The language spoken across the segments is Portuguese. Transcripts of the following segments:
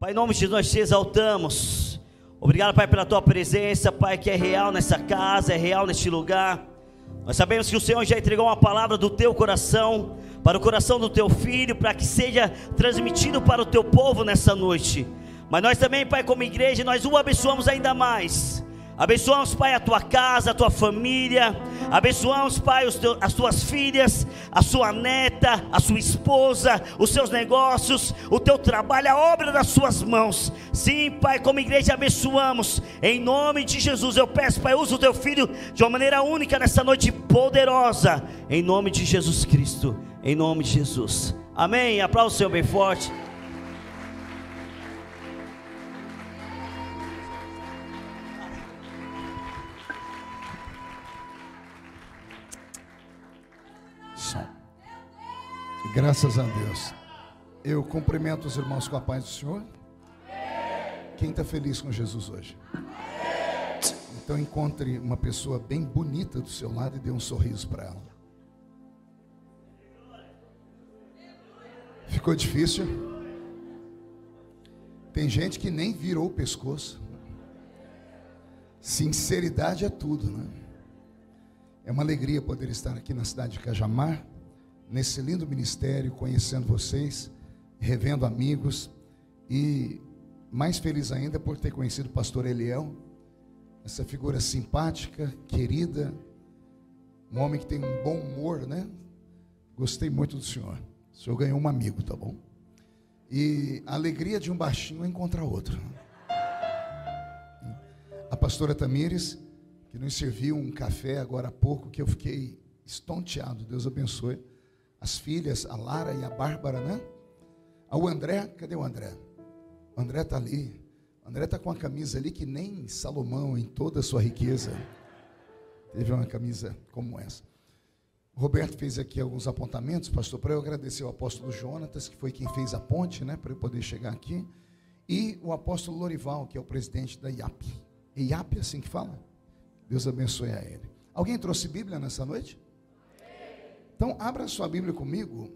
Pai, em nome de Jesus nós te exaltamos. Obrigado, Pai, pela tua presença, Pai, que é real nessa casa, é real neste lugar. Nós sabemos que o Senhor já entregou uma palavra do teu coração, para o coração do teu filho, para que seja transmitido para o teu povo nessa noite. Mas nós também, Pai, como igreja, nós o abençoamos ainda mais. Abençoamos, Pai, a tua casa, a tua família. Abençoamos, Pai, as tuas filhas, a sua neta, a sua esposa, os seus negócios, o teu trabalho, a obra das suas mãos. Sim, Pai, como igreja abençoamos. Em nome de Jesus eu peço, Pai, usa o teu filho de uma maneira única nessa noite poderosa. Em nome de Jesus Cristo, em nome de Jesus. Amém. Aplauda o Senhor bem forte. Graças a Deus. Eu cumprimento os irmãos com a paz do Senhor. Quem está feliz com Jesus hoje? Então encontre uma pessoa bem bonita do seu lado e dê um sorriso para ela. Ficou difícil? Tem gente que nem virou o pescoço. Sinceridade é tudo, né? É uma alegria poder estar aqui na cidade de Cajamar, nesse lindo ministério, conhecendo vocês, revendo amigos, e mais feliz ainda por ter conhecido o pastor Eliel, essa figura simpática, querida, um homem que tem um bom humor, né? Gostei muito do senhor. O senhor ganhou um amigo, tá bom? E a alegria de um baixinho é encontrar outro. A pastora Tamires, que nos serviu um café agora há pouco, que eu fiquei estonteado, Deus abençoe. As filhas, a Lara e a Bárbara, né? O André, cadê o André? O André está ali. O André está com uma camisa ali que nem Salomão, em toda a sua riqueza, teve uma camisa como essa. O Roberto fez aqui alguns apontamentos, pastor, para eu agradecer ao apóstolo Jonatas, que foi quem fez a ponte, né, para eu poder chegar aqui, e o apóstolo Lorival, que é o presidente da IAP. IAP é assim que fala? Deus abençoe a ele. Alguém trouxe Bíblia nessa noite? Então, abra sua Bíblia comigo,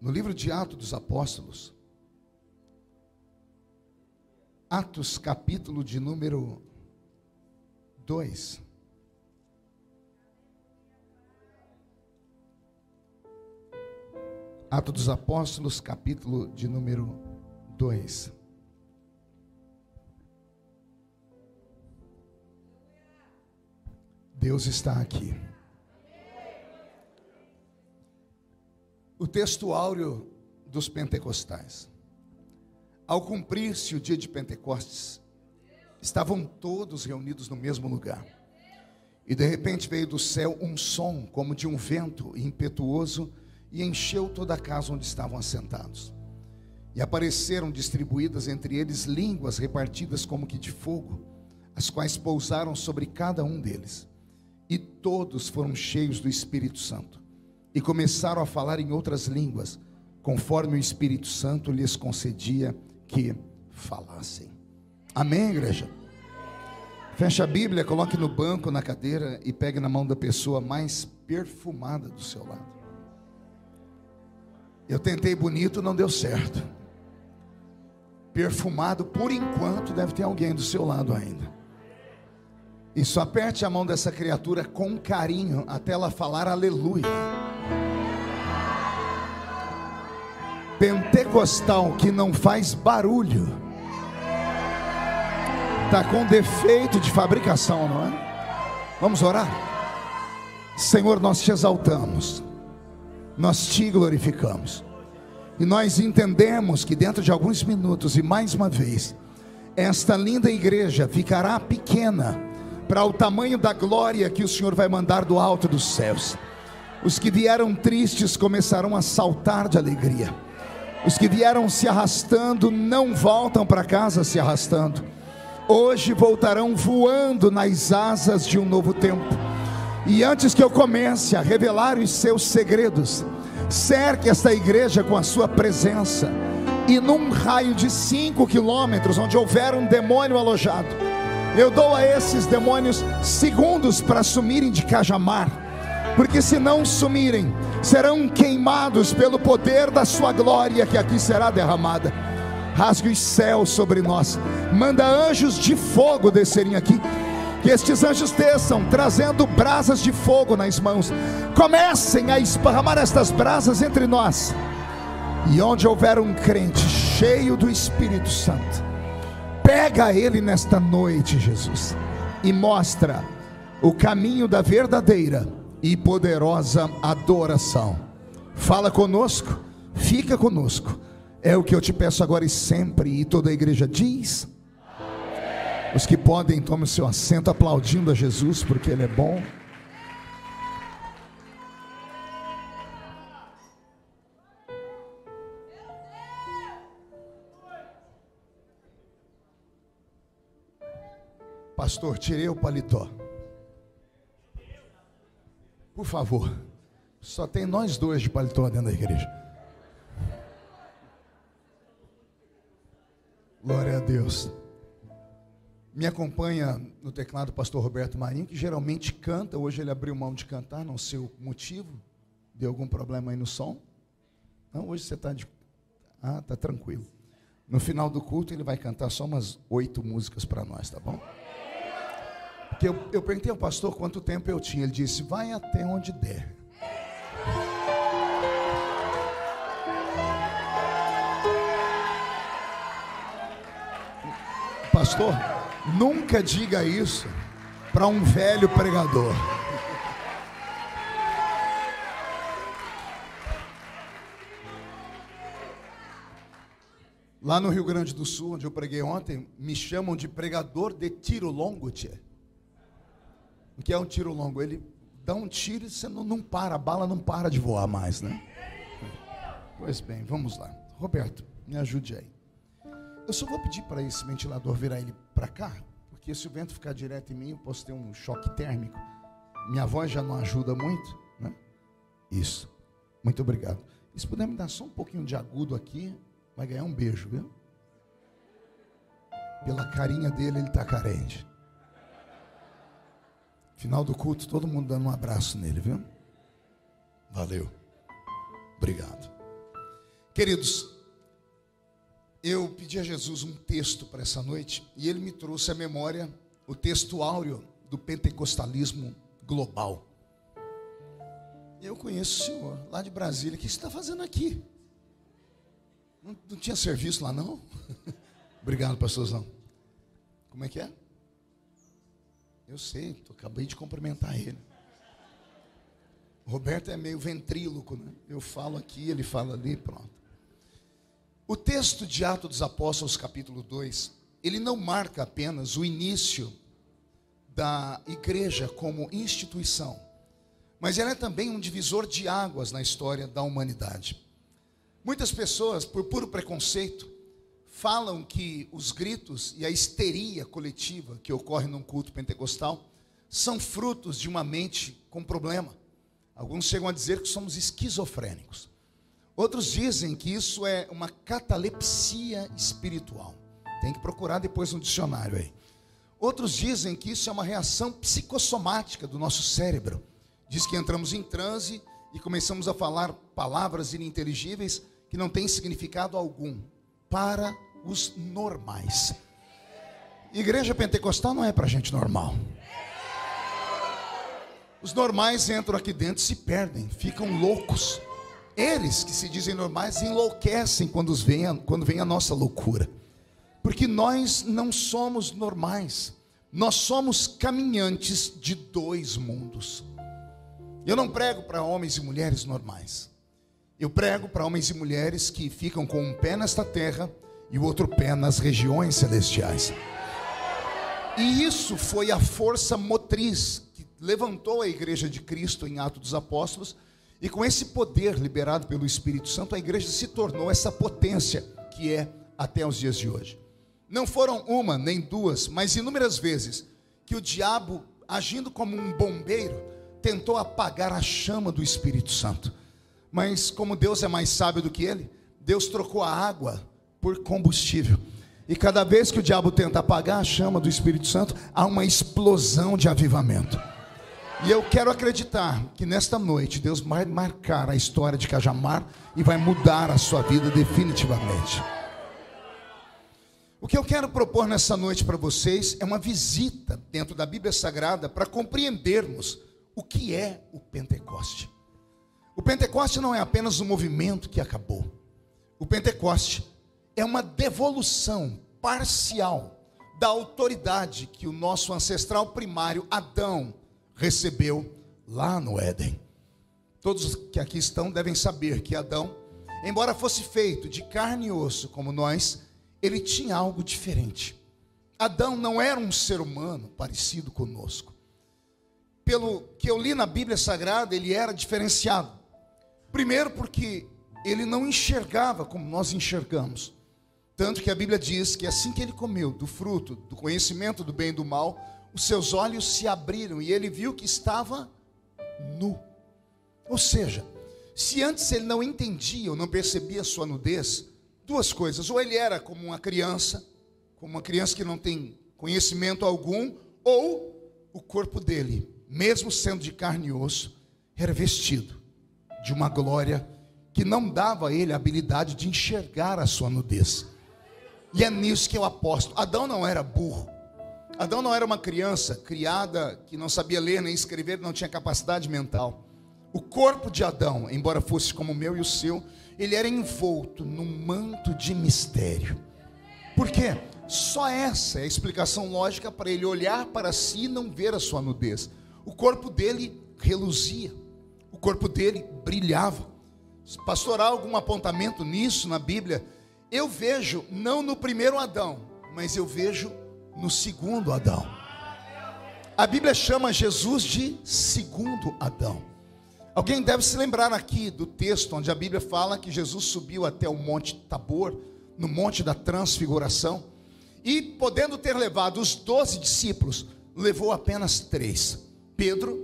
no livro de Atos dos Apóstolos, Atos, capítulo de número 2. Atos dos Apóstolos, capítulo de número 2. Deus está aqui. O texto áureo dos pentecostais. Ao cumprir-se o dia de Pentecostes, estavam todos reunidos no mesmo lugar. E de repente veio do céu um som como de um vento impetuoso e encheu toda a casa onde estavam assentados. E apareceram distribuídas entre eles línguas repartidas como que de fogo, as quais pousaram sobre cada um deles. E todos foram cheios do Espírito Santo. E começaram a falar em outras línguas, conforme o Espírito Santo lhes concedia que falassem. Amém, igreja? Feche a Bíblia, coloque no banco, na cadeira, e pegue na mão da pessoa mais perfumada do seu lado. Eu tentei bonito, não deu certo. Perfumado, por enquanto, deve ter alguém do seu lado ainda. E só aperte a mão dessa criatura com carinho, até ela falar aleluia. Pentecostal que não faz barulho está com defeito de fabricação, não é? Vamos orar? Senhor, nós te exaltamos, nós te glorificamos, e nós entendemos que dentro de alguns minutos, e mais uma vez, esta linda igreja ficará pequena para o tamanho da glória que o Senhor vai mandar do alto dos céus. Os que vieram tristes começarão a saltar de alegria. Os que vieram se arrastando não voltam para casa se arrastando. Hoje voltarão voando nas asas de um novo tempo. E antes que eu comece a revelar os seus segredos, cerque esta igreja com a sua presença. E num raio de 5 quilômetros, onde houver um demônio alojado, eu dou a esses demônios segundos para sumirem de Cajamar, porque se não sumirem, serão queimados pelo poder da sua glória que aqui será derramada. rasgue os céus sobre nós, manda anjos de fogo descerem aqui, que estes anjos desçam, trazendo brasas de fogo nas mãos, comecem a esparramar estas brasas entre nós, e onde houver um crente cheio do Espírito Santo, pega ele nesta noite, Jesus, e mostra o caminho da verdadeira e poderosa adoração. Fala conosco, fica conosco, é o que eu te peço agora e sempre. E toda a igreja diz: os que podem, tomem o seu assento, aplaudindo a Jesus, porque Ele é bom. Pastor, tirei o paletó, por favor. Só tem nós dois de paletó dentro da igreja. Glória a Deus. Me acompanha no teclado o pastor Roberto Marinho, que geralmente canta. Hoje ele abriu mão de cantar, não sei o motivo. Deu algum problema aí no som? Não, hoje você está tá tranquilo. No final do culto ele vai cantar só umas 8 músicas para nós, tá bom? Porque eu perguntei ao pastor quanto tempo eu tinha. Ele disse: vai até onde der. Pastor, nunca diga isso para um velho pregador. Lá no Rio Grande do Sul, onde eu preguei ontem, me chamam de pregador de tiro longo, tchê. O que é um tiro longo? Ele dá um tiro e você não para, a bala não para de voar mais, né? Pois bem, vamos lá. Roberto, me ajude aí. Eu só vou pedir para esse ventilador virar ele para cá, porque se o vento ficar direto em mim, eu posso ter um choque térmico. Minha voz já não ajuda muito, né? Isso. Muito obrigado. E se puder me dar só um pouquinho de agudo aqui, vai ganhar um beijo, viu? Pela carinha dele, ele está carente. Final do culto, todo mundo dando um abraço nele, viu? Valeu. Obrigado. Queridos, eu pedi a Jesus um texto para essa noite, e Ele me trouxe à memória o texto áureo do pentecostalismo global. Eu conheço o senhor, lá de Brasília. O que você está fazendo aqui? Não tinha serviço lá, não? Obrigado, pastorzão. Como é que é? Eu sei, acabei de cumprimentar ele. O Roberto é meio ventríloco, né? Eu falo aqui, ele fala ali, pronto. O texto de Atos dos Apóstolos, capítulo 2, ele não marca apenas o início da igreja como instituição, mas ela é também um divisor de águas na história da humanidade. Muitas pessoas, por puro preconceito, falam que os gritos e a histeria coletiva que ocorre num culto pentecostal são frutos de uma mente com problema. Alguns chegam a dizer que somos esquizofrênicos. Outros dizem que isso é uma catalepsia espiritual. Tem que procurar depois no dicionário aí. Outros dizem que isso é uma reação psicossomática do nosso cérebro. Diz que entramos em transe e começamos a falar palavras ininteligíveis que não têm significado algum para os normais. Igreja pentecostal não é para gente normal. Os normais entram aqui dentro e se perdem, ficam loucos. Eles que se dizem normais enlouquecem quando vem a nossa loucura. Porque nós não somos normais. Nós somos caminhantes de 2 mundos. Eu não prego para homens e mulheres normais. Eu prego para homens e mulheres que ficam com um pé nesta terra e o outro pé nas regiões celestiais. E isso foi a força motriz que levantou a igreja de Cristo em Atos dos Apóstolos. E com esse poder liberado pelo Espírito Santo, a igreja se tornou essa potência que é até os dias de hoje. Não foram uma nem duas, mas inúmeras vezes que o diabo, agindo como um bombeiro, tentou apagar a chama do Espírito Santo. Mas como Deus é mais sábio do que ele, Deus trocou a água por combustível. E cada vez que o diabo tenta apagar a chama do Espírito Santo, há uma explosão de avivamento. E eu quero acreditar que nesta noite Deus vai marcar a história de Cajamar e vai mudar a sua vida definitivamente. O que eu quero propor nessa noite para vocês é uma visita dentro da Bíblia Sagrada para compreendermos o que é o Pentecoste. O Pentecoste não é apenas um movimento que acabou. O Pentecoste é uma devolução parcial da autoridade que o nosso ancestral primário, Adão, recebeu lá no Éden. Todos que aqui estão devem saber que Adão, embora fosse feito de carne e osso como nós, ele tinha algo diferente. Adão não era um ser humano parecido conosco. Pelo que eu li na Bíblia Sagrada, ele era diferenciado. Primeiro porque ele não enxergava como nós enxergamos. Tanto que a Bíblia diz que assim que ele comeu do fruto, do conhecimento do bem e do mal, os seus olhos se abriram e ele viu que estava nu. Ou seja, se antes ele não entendia ou não percebia a sua nudez, duas coisas: ou ele era como uma criança que não tem conhecimento algum, ou o corpo dele, mesmo sendo de carne e osso, era vestido de uma glória que não dava a ele a habilidade de enxergar a sua nudez. E é nisso que eu aposto. Adão não era burro. Adão não era uma criança criada que não sabia ler nem escrever, não tinha capacidade mental. O corpo de Adão, embora fosse como o meu e o seu, ele era envolto num manto de mistério. Por quê? Só essa é a explicação lógica para ele olhar para si e não ver a sua nudez. O corpo dele reluzia, o corpo dele brilhava. Pastor, há algum apontamento nisso na Bíblia? Eu vejo, não no primeiro Adão, mas eu vejo no segundo Adão. A Bíblia chama Jesus de segundo Adão. Alguém deve se lembrar aqui do texto onde a Bíblia fala que Jesus subiu até o Monte Tabor, no Monte da Transfiguração, e podendo ter levado os 12 discípulos, levou apenas 3. Pedro,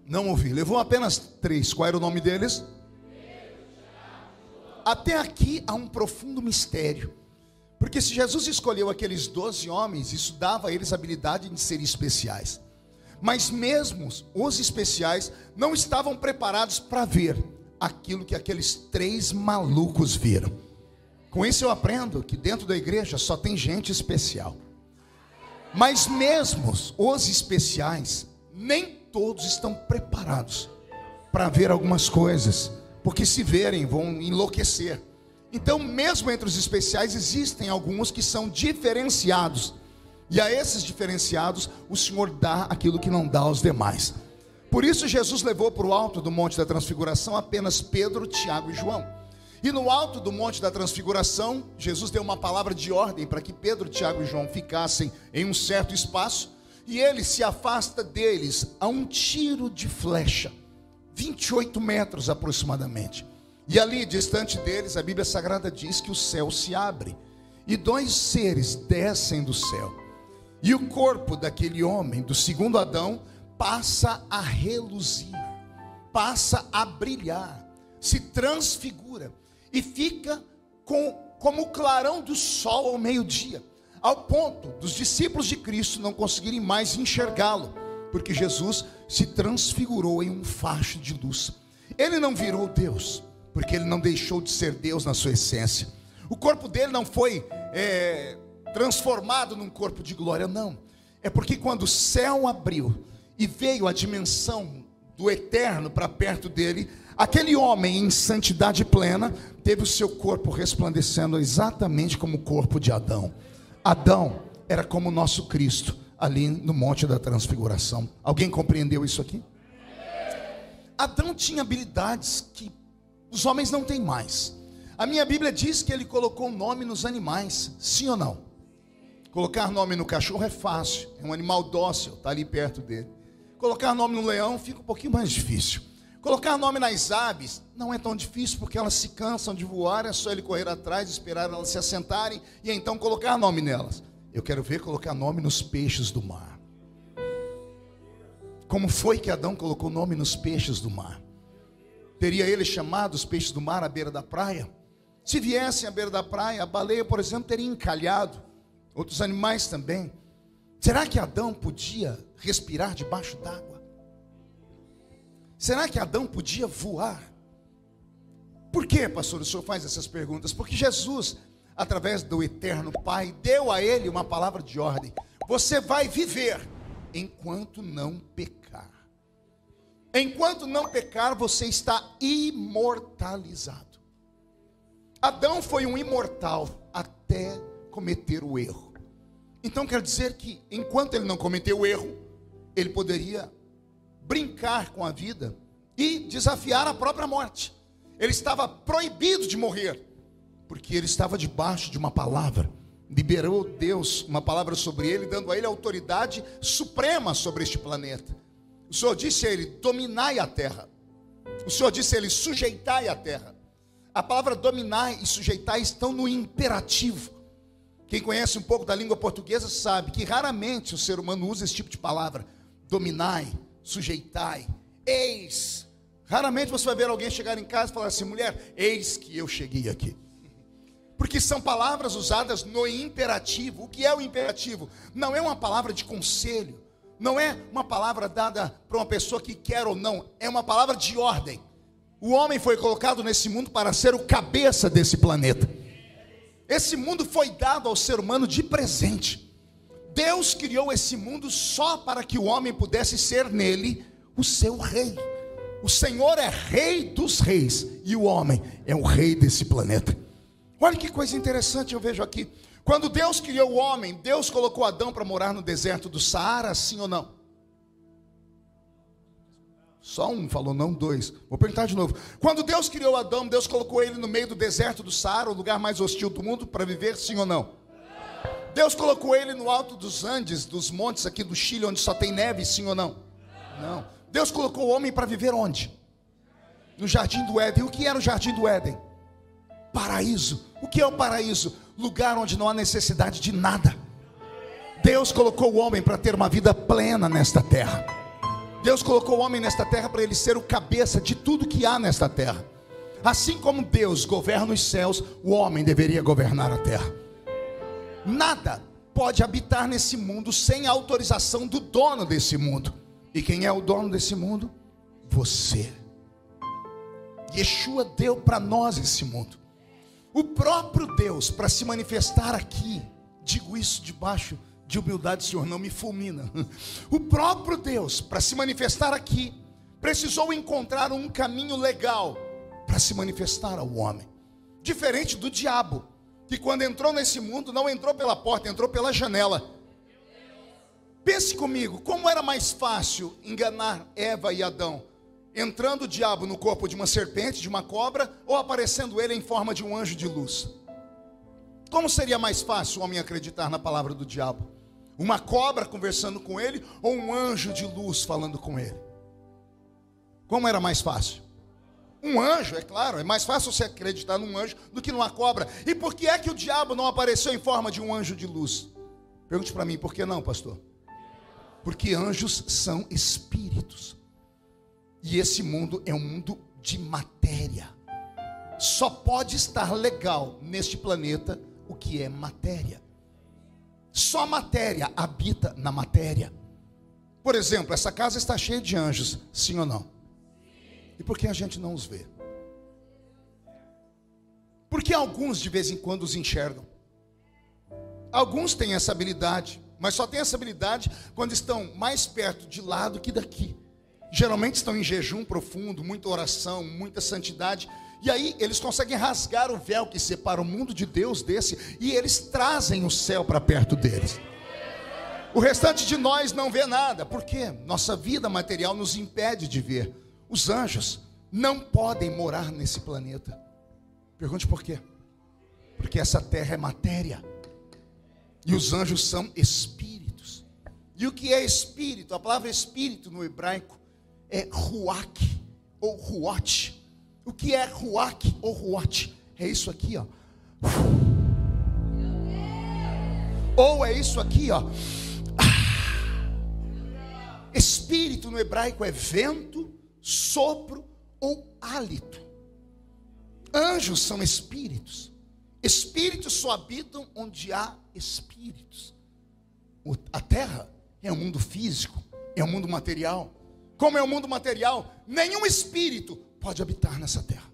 não ouvi, levou apenas 3. Qual era o nome deles? Até aqui há um profundo mistério, porque se Jesus escolheu aqueles 12 homens, isso dava a eles a habilidade de serem especiais. Mas mesmo os especiais não estavam preparados para ver aquilo que aqueles 3 malucos viram. Com isso eu aprendo que dentro da igreja só tem gente especial. Mas mesmo os especiais, nem todos estão preparados para ver algumas coisas, porque se verem vão enlouquecer. Então mesmo entre os especiais existem alguns que são diferenciados. E a esses diferenciados, o Senhor dá aquilo que não dá aos demais. Por isso Jesus levou para o alto do Monte da Transfiguração apenas Pedro, Tiago e João. E no alto do Monte da Transfiguração, Jesus deu uma palavra de ordem para que Pedro, Tiago e João ficassem em um certo espaço. E ele se afasta deles a um tiro de flecha, 28 metros aproximadamente. E ali, distante deles, a Bíblia Sagrada diz que o céu se abre. E 2 seres descem do céu. E o corpo daquele homem, do segundo Adão, passa a reluzir, passa a brilhar, se transfigura e fica como o clarão do sol ao meio-dia, ao ponto dos discípulos de Cristo não conseguirem mais enxergá-lo, porque Jesus se transfigurou em um facho de luz. Ele não virou Deus, porque ele não deixou de ser Deus na sua essência. O corpo dele não foi transformado num corpo de glória, não. É porque quando o céu abriu e veio a dimensão do eterno para perto dele, aquele homem em santidade plena teve o seu corpo resplandecendo exatamente como o corpo de Adão. Adão era como o nosso Cristo ali no Monte da Transfiguração. Alguém compreendeu isso aqui? Adão tinha habilidades que os homens não têm mais. A minha Bíblia diz que ele colocou nome nos animais, sim ou não? Colocar nome no cachorro é fácil, é um animal dócil, está ali perto dele. Colocar nome no leão fica um pouquinho mais difícil. Colocar nome nas aves não é tão difícil, porque elas se cansam de voar, é só ele correr atrás, esperar elas se assentarem e então colocar nome nelas. Eu quero ver colocar nome nos peixes do mar. Como foi que Adão colocou nome nos peixes do mar? Teria ele chamado os peixes do mar à beira da praia? Se viessem à beira da praia, a baleia, por exemplo, teria encalhado. Outros animais também. Será que Adão podia respirar debaixo d'água? Será que Adão podia voar? Por que, pastor, o senhor faz essas perguntas? Porque Jesus, através do eterno Pai, deu a ele uma palavra de ordem: você vai viver enquanto não pecar. Enquanto não pecar, você está imortalizado. Adão foi um imortal até cometer o erro. Então quer dizer que enquanto ele não cometeu o erro, ele poderia brincar com a vida e desafiar a própria morte. Ele estava proibido de morrer, porque ele estava debaixo de uma palavra. Liberou Deus uma palavra sobre ele, dando a ele autoridade suprema sobre este planeta. O Senhor disse a ele: dominai a terra. O Senhor disse a ele: sujeitai a terra. A palavra dominar e sujeitar estão no imperativo. Quem conhece um pouco da língua portuguesa sabe que raramente o ser humano usa esse tipo de palavra. Dominai, sujeitai, eis. Raramente você vai ver alguém chegar em casa e falar assim: mulher, eis que eu cheguei aqui. Porque são palavras usadas no imperativo. O que é o imperativo? Não é uma palavra de conselho. Não é uma palavra dada para uma pessoa que quer ou não. É uma palavra de ordem. O homem foi colocado nesse mundo para ser o cabeça desse planeta. Esse mundo foi dado ao ser humano de presente. Deus criou esse mundo só para que o homem pudesse ser nele o seu rei. O Senhor é rei dos reis e o homem é o rei desse planeta. Olha que coisa interessante eu vejo aqui. Quando Deus criou o homem, Deus colocou Adão para morar no deserto do Saara, sim ou não? Só um falou não, dois. Vou perguntar de novo. Quando Deus criou Adão, Deus colocou ele no meio do deserto do Saara, o lugar mais hostil do mundo, para viver, sim ou não? Deus colocou ele no alto dos Andes, dos montes aqui do Chile, onde só tem neve, sim ou não? Não. Deus colocou o homem para viver onde? No jardim do Éden. O que era o jardim do Éden? Paraíso. O que é o paraíso? Lugar onde não há necessidade de nada. Deus colocou o homem para ter uma vida plena nesta terra. Deus colocou o homem nesta terra para ele ser o cabeça de tudo que há nesta terra. Assim como Deus governa os céus, o homem deveria governar a terra. Nada pode habitar nesse mundo sem a autorização do dono desse mundo. E quem é o dono desse mundo? Você. Yeshua deu para nós esse mundo. O próprio Deus, para se manifestar aqui, digo isso debaixo de humildade, Senhor, não me fulmina. O próprio Deus, para se manifestar aqui, precisou encontrar um caminho legal para se manifestar ao homem. Diferente do diabo, que quando entrou nesse mundo, não entrou pela porta, entrou pela janela. Pense comigo, como era mais fácil enganar Eva e Adão? Entrando o diabo no corpo de uma serpente, de uma cobra, ou aparecendo ele em forma de um anjo de luz? Como seria mais fácil o homem acreditar na palavra do diabo? Uma cobra conversando com ele, ou um anjo de luz falando com ele? Como era mais fácil? Um anjo, é claro, é mais fácil você acreditar num anjo do que numa cobra. E por que é que o diabo não apareceu em forma de um anjo de luz? Pergunte para mim, por que não, pastor? Porque anjos são espíritos. E esse mundo é um mundo de matéria. Só pode estar legal neste planeta o que é matéria. Só matéria habita na matéria. Por exemplo, essa casa está cheia de anjos, sim ou não? E por que a gente não os vê? Porque alguns de vez em quando os enxergam. Alguns têm essa habilidade, mas só têm essa habilidade quando estão mais perto de lá do que daqui. Geralmente estão em jejum profundo, muita oração, muita santidade. E aí eles conseguem rasgar o véu que separa o mundo de Deus desse, e eles trazem o céu para perto deles. O restante de nós não vê nada. Por quê? Nossa vida material nos impede de ver. Os anjos não podem morar nesse planeta. Pergunte por quê? Porque essa terra é matéria. E os anjos são espíritos. E o que é espírito? A palavra espírito no hebraico é ruach ou ruot. O que é ruach ou ruot? É isso aqui, ó. Ou é isso aqui, ó. Espírito no hebraico é vento, sopro ou hálito. Anjos são espíritos. Espíritos só habitam onde há espíritos. A terra é um mundo físico, é um mundo material. Como é um mundo material, nenhum espírito pode habitar nessa terra.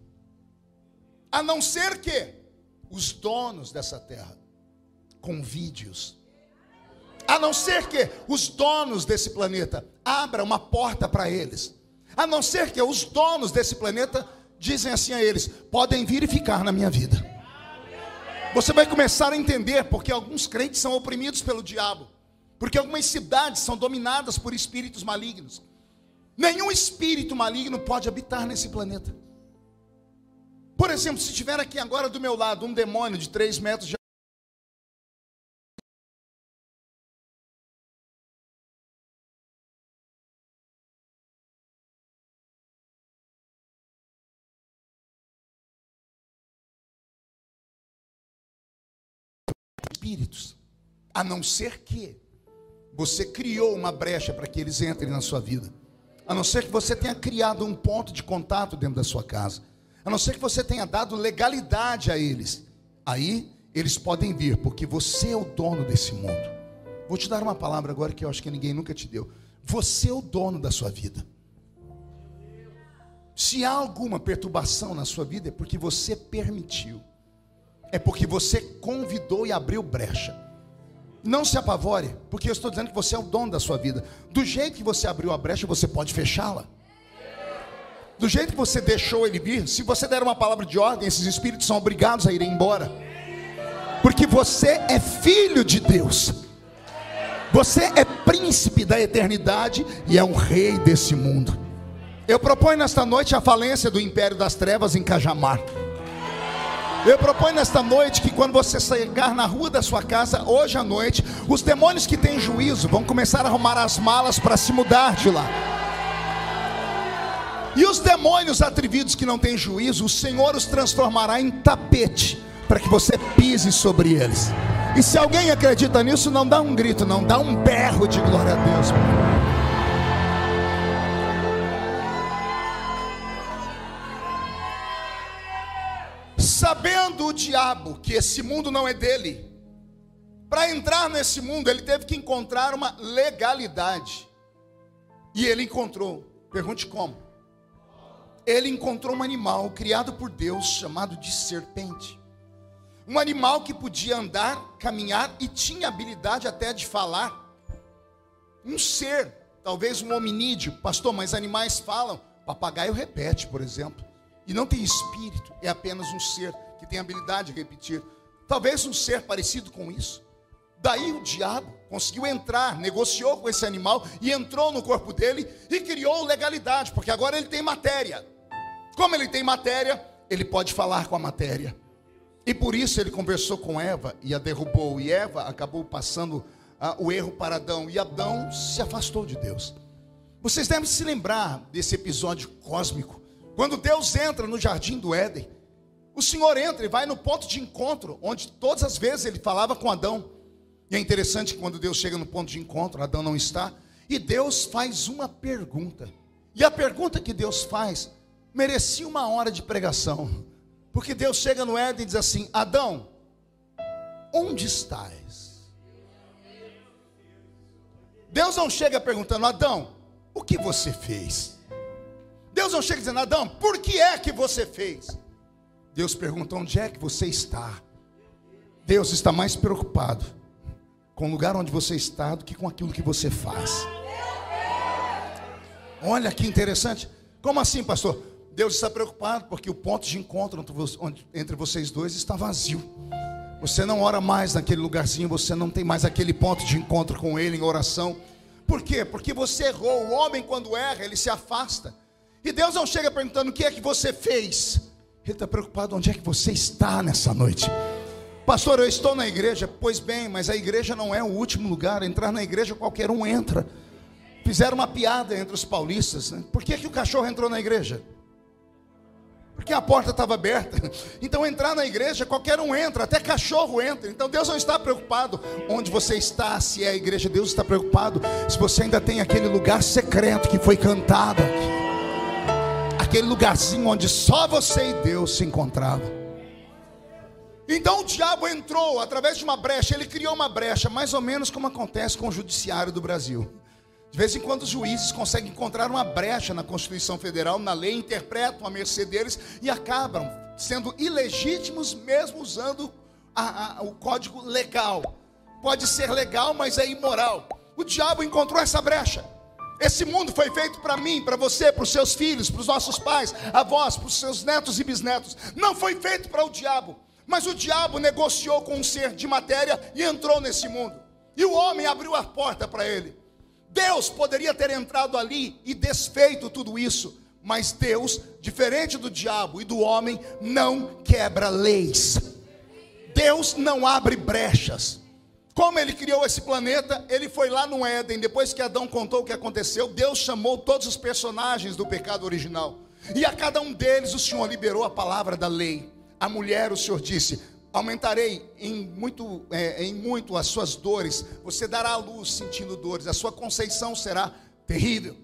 A não ser que os donos dessa terra com vídeos. A não ser que os donos desse planeta abram uma porta para eles. A não ser que os donos desse planeta dizem assim a eles: podem vir e ficar na minha vida. Você vai começar a entender porque alguns crentes são oprimidos pelo diabo, porque algumas cidades são dominadas por espíritos malignos. Nenhum espírito maligno pode habitar nesse planeta. Por exemplo, se tiver aqui agora do meu lado um demônio de 3 metros de espíritos, a não ser que você criou uma brecha para que eles entrem na sua vida, a não ser que você tenha criado um ponto de contato dentro da sua casa, a não ser que você tenha dado legalidade a eles. Aí eles podem vir, porque você é o dono desse mundo. Vou te dar uma palavra agora que eu acho que ninguém nunca te deu. Você é o dono da sua vida. Se há alguma perturbação na sua vida, é porque você permitiu, é porque você convidou e abriu brecha. Não se apavore, porque eu estou dizendo que você é o dono da sua vida. Do jeito que você abriu a brecha, você pode fechá-la. Do jeito que você deixou ele vir, se você der uma palavra de ordem, esses espíritos são obrigados a irem embora. Porque você é filho de Deus. Você é príncipe da eternidade e é um rei desse mundo. Eu proponho nesta noite a falência do império das trevas em Cajamar. Eu proponho nesta noite que quando você chegar na rua da sua casa, hoje à noite, os demônios que têm juízo vão começar a arrumar as malas para se mudar de lá. E os demônios atrevidos que não têm juízo, o Senhor os transformará em tapete, para que você pise sobre eles. E se alguém acredita nisso, não dá um grito, não, dá um berro de glória a Deus. Sabendo o diabo que esse mundo não é dele, para entrar nesse mundo ele teve que encontrar uma legalidade. E ele encontrou. Pergunte como? Ele encontrou um animal criado por Deus chamado de serpente. Um animal que podia andar, caminhar e tinha habilidade até de falar. Um ser, talvez um hominídeo. Pastor, mas animais falam. Papagaio repete, por exemplo. E não tem espírito, é apenas um ser que tem habilidade de repetir. Talvez um ser parecido com isso. Daí o diabo conseguiu entrar, negociou com esse animal e entrou no corpo dele e criou legalidade, porque agora ele tem matéria. Como ele tem matéria, ele pode falar com a matéria. E por isso ele conversou com Eva e a derrubou. E Eva acabou passando o erro para Adão. E Adão se afastou de Deus. Vocês devem se lembrar desse episódio cósmico. Quando Deus entra no jardim do Éden, o Senhor entra e vai no ponto de encontro, onde todas as vezes ele falava com Adão. E é interessante que quando Deus chega no ponto de encontro, Adão não está, e Deus faz uma pergunta. E a pergunta que Deus faz merecia uma hora de pregação. Porque Deus chega no Éden e diz assim: Adão, onde estás? Deus não chega perguntando: Adão, o que você fez? Deus não chega dizendo: Adão, por que é que você fez? Deus pergunta: onde é que você está? Deus está mais preocupado com o lugar onde você está do que com aquilo que você faz. Olha que interessante. Como assim, pastor? Deus está preocupado porque o ponto de encontro entre vocês dois está vazio. Você não ora mais naquele lugarzinho, você não tem mais aquele ponto de encontro com Ele em oração. Por quê? Porque você errou. O homem, quando erra, ele se afasta. E Deus não chega perguntando: o que é que você fez? Ele está preocupado onde é que você está nessa noite. Pastor, eu estou na igreja. Pois bem, mas a igreja não é o último lugar. Entrar na igreja qualquer um entra. Fizeram uma piada entre os paulistas, né? Por que o cachorro entrou na igreja? Porque a porta estava aberta. Então entrar na igreja qualquer um entra, até cachorro entra. Então Deus não está preocupado onde você está, se é a igreja. Deus está preocupado se você ainda tem aquele lugar secreto que foi cantado aqui. Aquele lugarzinho onde só você e Deus se encontravam. Então o diabo entrou através de uma brecha. Ele criou uma brecha, mais ou menos como acontece com o judiciário do Brasil. De De vez em quando os juízes conseguem encontrar uma brecha na Constituição Federal, na lei, interpretam a mercê deles e acabam sendo ilegítimos mesmo usando o código legal. Pode ser legal, mas é imoral. O diabo encontrou essa brecha. Esse mundo foi feito para mim, para você, para os seus filhos, para os nossos pais, avós, para os seus netos e bisnetos. Não foi feito para o diabo. Mas o diabo negociou com um ser de matéria e entrou nesse mundo. E o homem abriu a porta para ele. Deus poderia ter entrado ali e desfeito tudo isso. Mas Deus, diferente do diabo e do homem, não quebra leis. Deus não abre brechas. Como ele criou esse planeta, ele foi lá no Éden, depois que Adão contou o que aconteceu, Deus chamou todos os personagens do pecado original. E a cada um deles o Senhor liberou a palavra da lei. A mulher, o Senhor disse: aumentarei em muito as suas dores. Você dará à luz sentindo dores. A sua conceição será terrível.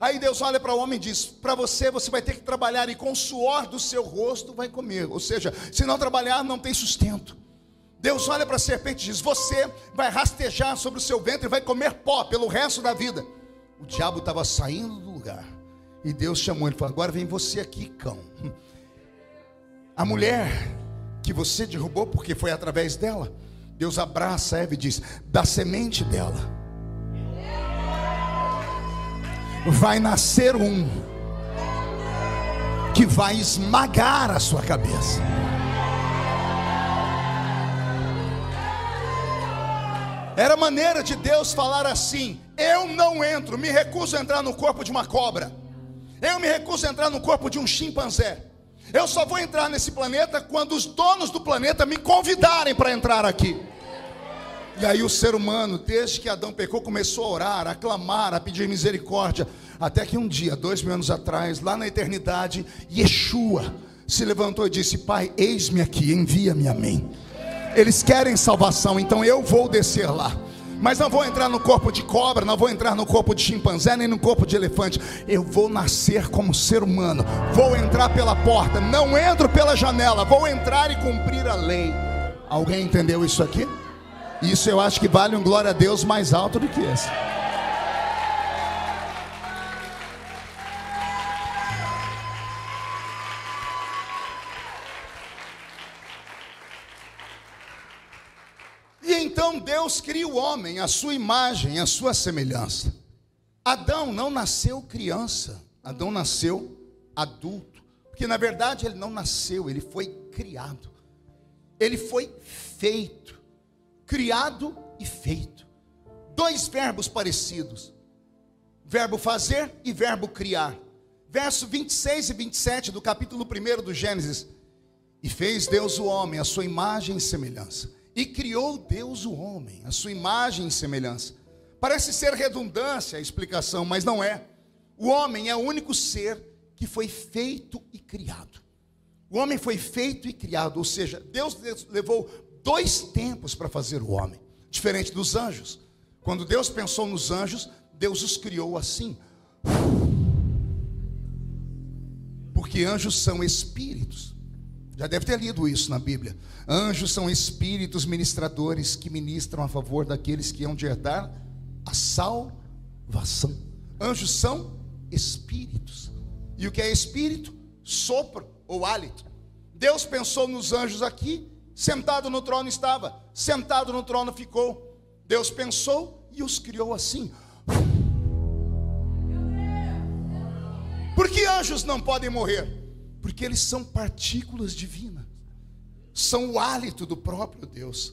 Aí Deus olha para o homem e diz: para você vai ter que trabalhar, e com o suor do seu rosto vai comer. Ou seja, se não trabalhar, não tem sustento. Deus olha para a serpente e diz: você vai rastejar sobre o seu ventre e vai comer pó pelo resto da vida. O diabo estava saindo do lugar. E Deus chamou ele e falou: agora vem você aqui, cão. A mulher que você derrubou, porque foi através dela, Deus abraça Eva e diz: da semente dela vai nascer um que vai esmagar a sua cabeça. Era a maneira de Deus falar assim: eu não entro, me recuso a entrar no corpo de uma cobra, eu me recuso a entrar no corpo de um chimpanzé. Eu só vou entrar nesse planeta quando os donos do planeta me convidarem para entrar aqui. E aí o ser humano, desde que Adão pecou, começou a orar, a clamar, a pedir misericórdia, até que um dia, 2000 anos atrás, lá na eternidade, Yeshua se levantou e disse: Pai, eis-me aqui, envia-me a mim. Eles querem salvação, então eu vou descer lá. Mas não vou entrar no corpo de cobra, não vou entrar no corpo de chimpanzé, nem no corpo de elefante. Eu vou nascer como ser humano. Vou entrar pela porta, não entro pela janela. Vou entrar e cumprir a lei. Alguém entendeu isso aqui? Isso eu acho que vale um glória a Deus mais alto do que esse. Então Deus cria o homem, a sua imagem, a sua semelhança. Adão não nasceu criança, Adão nasceu adulto. Porque na verdade ele não nasceu, ele foi criado. Ele foi feito, criado e feito. Dois verbos parecidos: verbo fazer e verbo criar. Verso 26 e 27 do capítulo 1 do Gênesis: e fez Deus o homem, a sua imagem e semelhança. E criou Deus o homem, a sua imagem e semelhança. Parece ser redundância a explicação, mas não é. O homem é o único ser que foi feito e criado. O homem foi feito e criado, ou seja, Deus levou 2 tempos para fazer o homem. Diferente dos anjos. Quando Deus pensou nos anjos, Deus os criou assim. Porque anjos são espíritos. Já deve ter lido isso na Bíblia. Anjos são espíritos ministradores que ministram a favor daqueles que hão de herdar a salvação. Anjos são espíritos. E o que é espírito? Sopro ou hálito. Deus pensou nos anjos aqui, sentado no trono estava, sentado no trono ficou. Deus pensou e os criou assim. Por que anjos não podem morrer? Porque eles são partículas divinas, são o hálito do próprio Deus.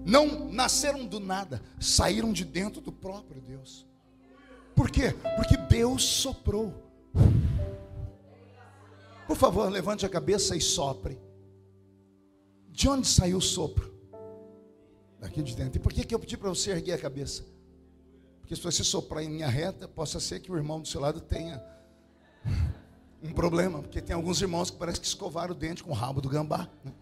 Não nasceram do nada, saíram de dentro do próprio Deus. Por quê? Porque Deus soprou. Por favor, levante a cabeça e sopre. De onde saiu o sopro? Daqui de dentro. E por que eu pedi para você erguer a cabeça? Porque se você soprar em linha reta, possa ser que o irmão do seu lado tenha um problema, porque tem alguns irmãos que parece que escovaram o dente com o rabo do gambá, né?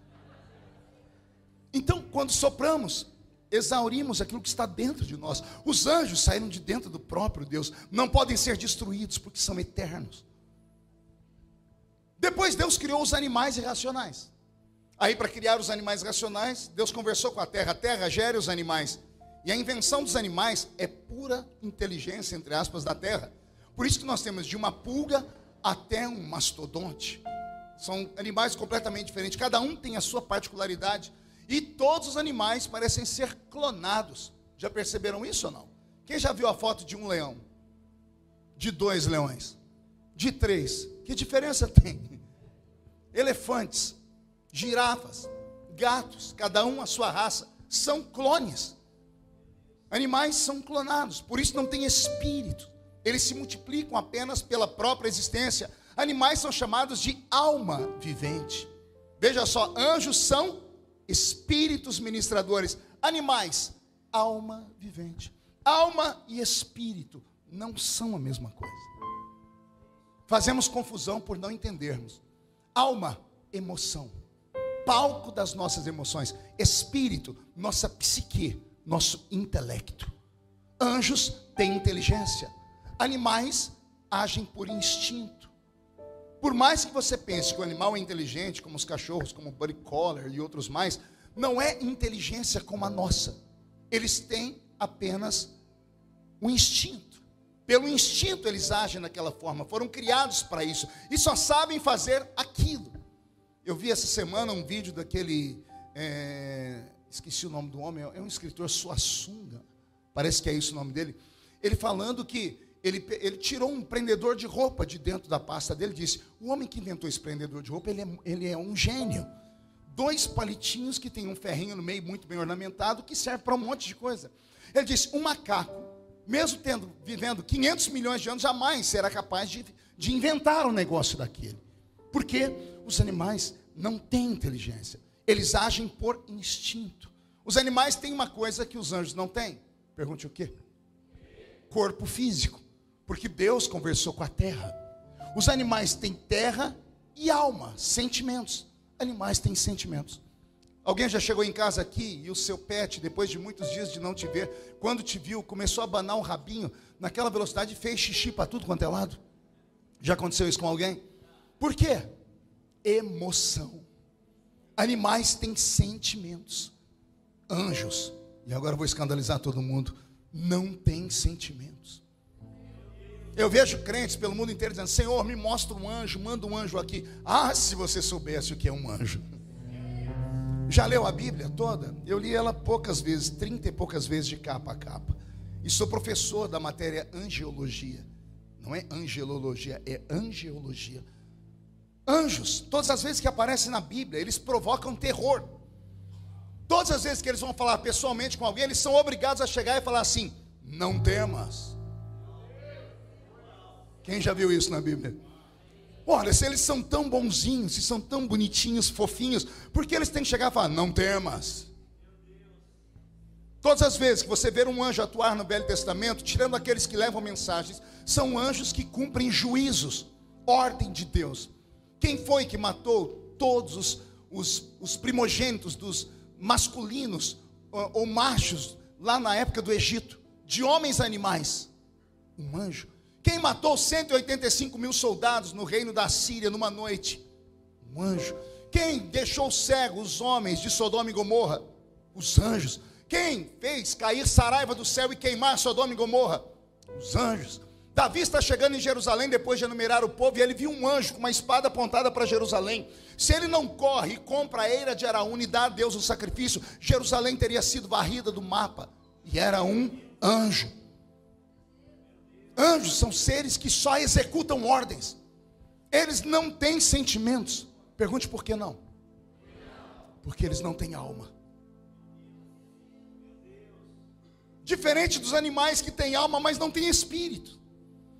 Então, quando sopramos, exaurimos aquilo que está dentro de nós. Os anjos saíram de dentro do próprio Deus, não podem ser destruídos porque são eternos. Depois Deus criou os animais irracionais. Aí, para criar os animais racionais, Deus conversou com a terra gere os animais. E a invenção dos animais é pura inteligência, entre aspas, da terra. Por isso que nós temos de uma pulga até um mastodonte. São animais completamente diferentes, cada um tem a sua particularidade. E todos os animais parecem ser clonados. Já perceberam isso ou não? Quem já viu a foto de um leão? De 2 leões? De 3? Que diferença tem? Elefantes, girafas, gatos, cada um a sua raça, são clones. Animais são clonados, por isso não tem espírito. Eles se multiplicam apenas pela própria existência. Animais são chamados de alma vivente. Veja só, anjos são espíritos ministradores. Animais, alma vivente. Alma e espírito não são a mesma coisa. Fazemos confusão por não entendermos. Alma, emoção, palco das nossas emoções. Espírito, nossa psique, nosso intelecto. Anjos têm inteligência. Animais agem por instinto. Por mais que você pense que o animal é inteligente, como os cachorros, como o Buddy Collar e outros mais, não é inteligência como a nossa. Eles têm apenas o instinto. Pelo instinto eles agem daquela forma, foram criados para isso, e só sabem fazer aquilo. Eu vi essa semana um vídeo daquele, esqueci o nome do homem, é um escritor Suassuna, parece que é isso o nome dele. Ele falando que ele tirou um prendedor de roupa de dentro da pasta dele, disse, o homem que inventou esse prendedor de roupa, ele é um gênio. 2 palitinhos que tem um ferrinho no meio muito bem ornamentado, que serve para um monte de coisa. Ele disse, um macaco, mesmo vivendo 500 milhões de anos, jamais será capaz de inventar um negócio daquele. Porque os animais não têm inteligência. Eles agem por instinto. Os animais têm uma coisa que os anjos não têm. Pergunte o quê? Corpo físico. Porque Deus conversou com a terra. Os animais têm terra e alma, sentimentos. Animais têm sentimentos. Alguém já chegou em casa aqui e o seu pet, depois de muitos dias de não te ver, quando te viu, começou a abanar um rabinho naquela velocidade e fez xixi para tudo quanto é lado? Já aconteceu isso com alguém? Por quê? Emoção. Animais têm sentimentos. Anjos, e agora eu vou escandalizar todo mundo, não têm sentimentos. Eu vejo crentes pelo mundo inteiro dizendo, Senhor, me mostra um anjo, manda um anjo aqui. Ah, se você soubesse o que é um anjo. Já leu a Bíblia toda? Eu li ela poucas vezes, 30 e poucas vezes de capa a capa. E sou professor da matéria angiologia. Não é angelologia, é angiologia. Anjos, todas as vezes que aparecem na Bíblia, eles provocam terror. Todas as vezes que eles vão falar pessoalmente com alguém, eles são obrigados a chegar e falar assim, não temas. Quem já viu isso na Bíblia? Olha, se eles são tão bonzinhos, se são tão bonitinhos, fofinhos, por que eles têm que chegar e falar, não temas? Todas as vezes que você ver um anjo atuar no Velho Testamento, tirando aqueles que levam mensagens, são anjos que cumprem juízos, ordem de Deus. Quem foi que matou todos os primogênitos dos masculinos ou machos lá na época do Egito? De homens e animais? Um anjo. Quem matou 185 mil soldados no reino da Síria numa noite? Um anjo. Quem deixou cegos os homens de Sodoma e Gomorra? Os anjos. Quem fez cair saraiva do céu e queimar Sodoma e Gomorra? Os anjos. Davi está chegando em Jerusalém depois de enumerar o povo, e ele viu um anjo com uma espada apontada para Jerusalém. Se ele não corre e compra a eira de Araúna e dá a Deus o sacrifício, Jerusalém teria sido varrida do mapa. E era um anjo. Anjos são seres que só executam ordens. Eles não têm sentimentos. Pergunte por que não? Porque eles não têm alma. Diferente dos animais que têm alma, mas não têm espírito.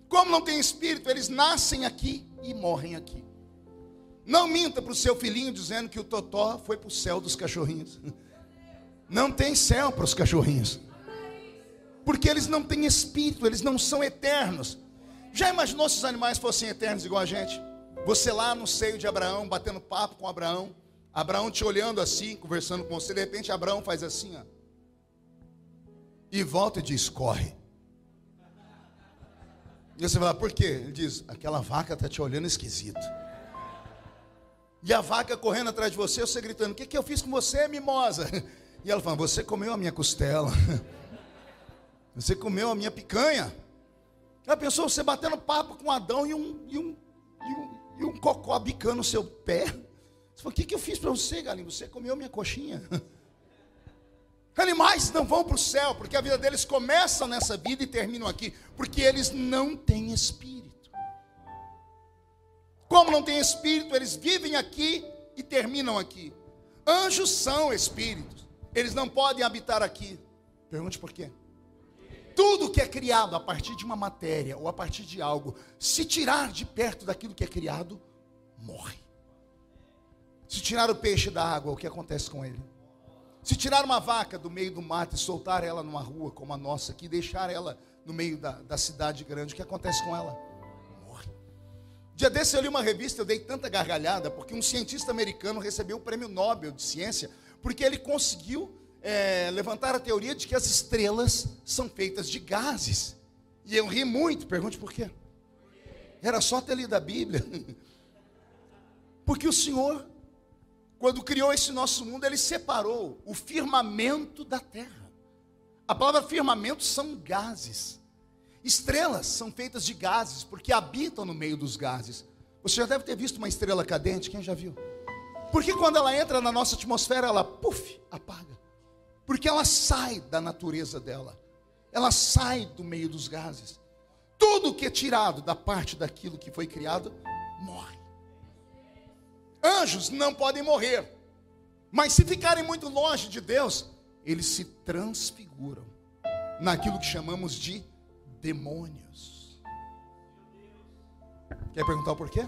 Como não têm espírito, eles nascem aqui e morrem aqui. Não minta para o seu filhinho dizendo que o totó foi para o céu dos cachorrinhos. Não tem céu para os cachorrinhos. Porque eles não têm espírito, eles não são eternos. Já imaginou se os animais fossem eternos igual a gente? Você lá no seio de Abraão, batendo papo com Abraão, Abraão te olhando assim, conversando com você, de repente Abraão faz assim, ó, e volta e diz, corre. E você fala, por quê? Ele diz, aquela vaca está te olhando esquisito. E a vaca correndo atrás de você gritando, o que eu fiz com você, mimosa? E ela fala, você comeu a minha costela. Você comeu a minha picanha. Já pensou você batendo papo com Adão e um cocó bicando o seu pé? Você falou, o que eu fiz para você, galinha? Você comeu minha coxinha. Animais não vão para o céu, porque a vida deles começa nessa vida e terminam aqui, porque eles não têm espírito. Como não têm espírito, eles vivem aqui e terminam aqui. Anjos são espíritos, eles não podem habitar aqui. Pergunte por quê? Tudo que é criado a partir de uma matéria ou a partir de algo, se tirar de perto daquilo que é criado, morre. Se tirar o peixe da água, o que acontece com ele? Se tirar uma vaca do meio do mato e soltar ela numa rua como a nossa aqui, deixar ela no meio da cidade grande, o que acontece com ela? Morre. Dia desse eu li uma revista, eu dei tanta gargalhada, porque um cientista americano recebeu o prêmio Nobel de Ciência, porque ele conseguiu levantar a teoria de que as estrelas são feitas de gases. E eu ri muito, pergunte por quê? Era só ter lido a Bíblia. Porque o Senhor, quando criou esse nosso mundo, Ele separou o firmamento da terra. A palavra firmamento são gases. Estrelas são feitas de gases, porque habitam no meio dos gases. Você já deve ter visto uma estrela cadente, quem já viu? Porque quando ela entra na nossa atmosfera, ela, apaga. Porque ela sai da natureza dela. Ela sai do meio dos gases. Tudo que é tirado da parte daquilo que foi criado, morre. Anjos não podem morrer. Mas se ficarem muito longe de Deus, eles se transfiguram naquilo que chamamos de demônios. Quer perguntar o porquê?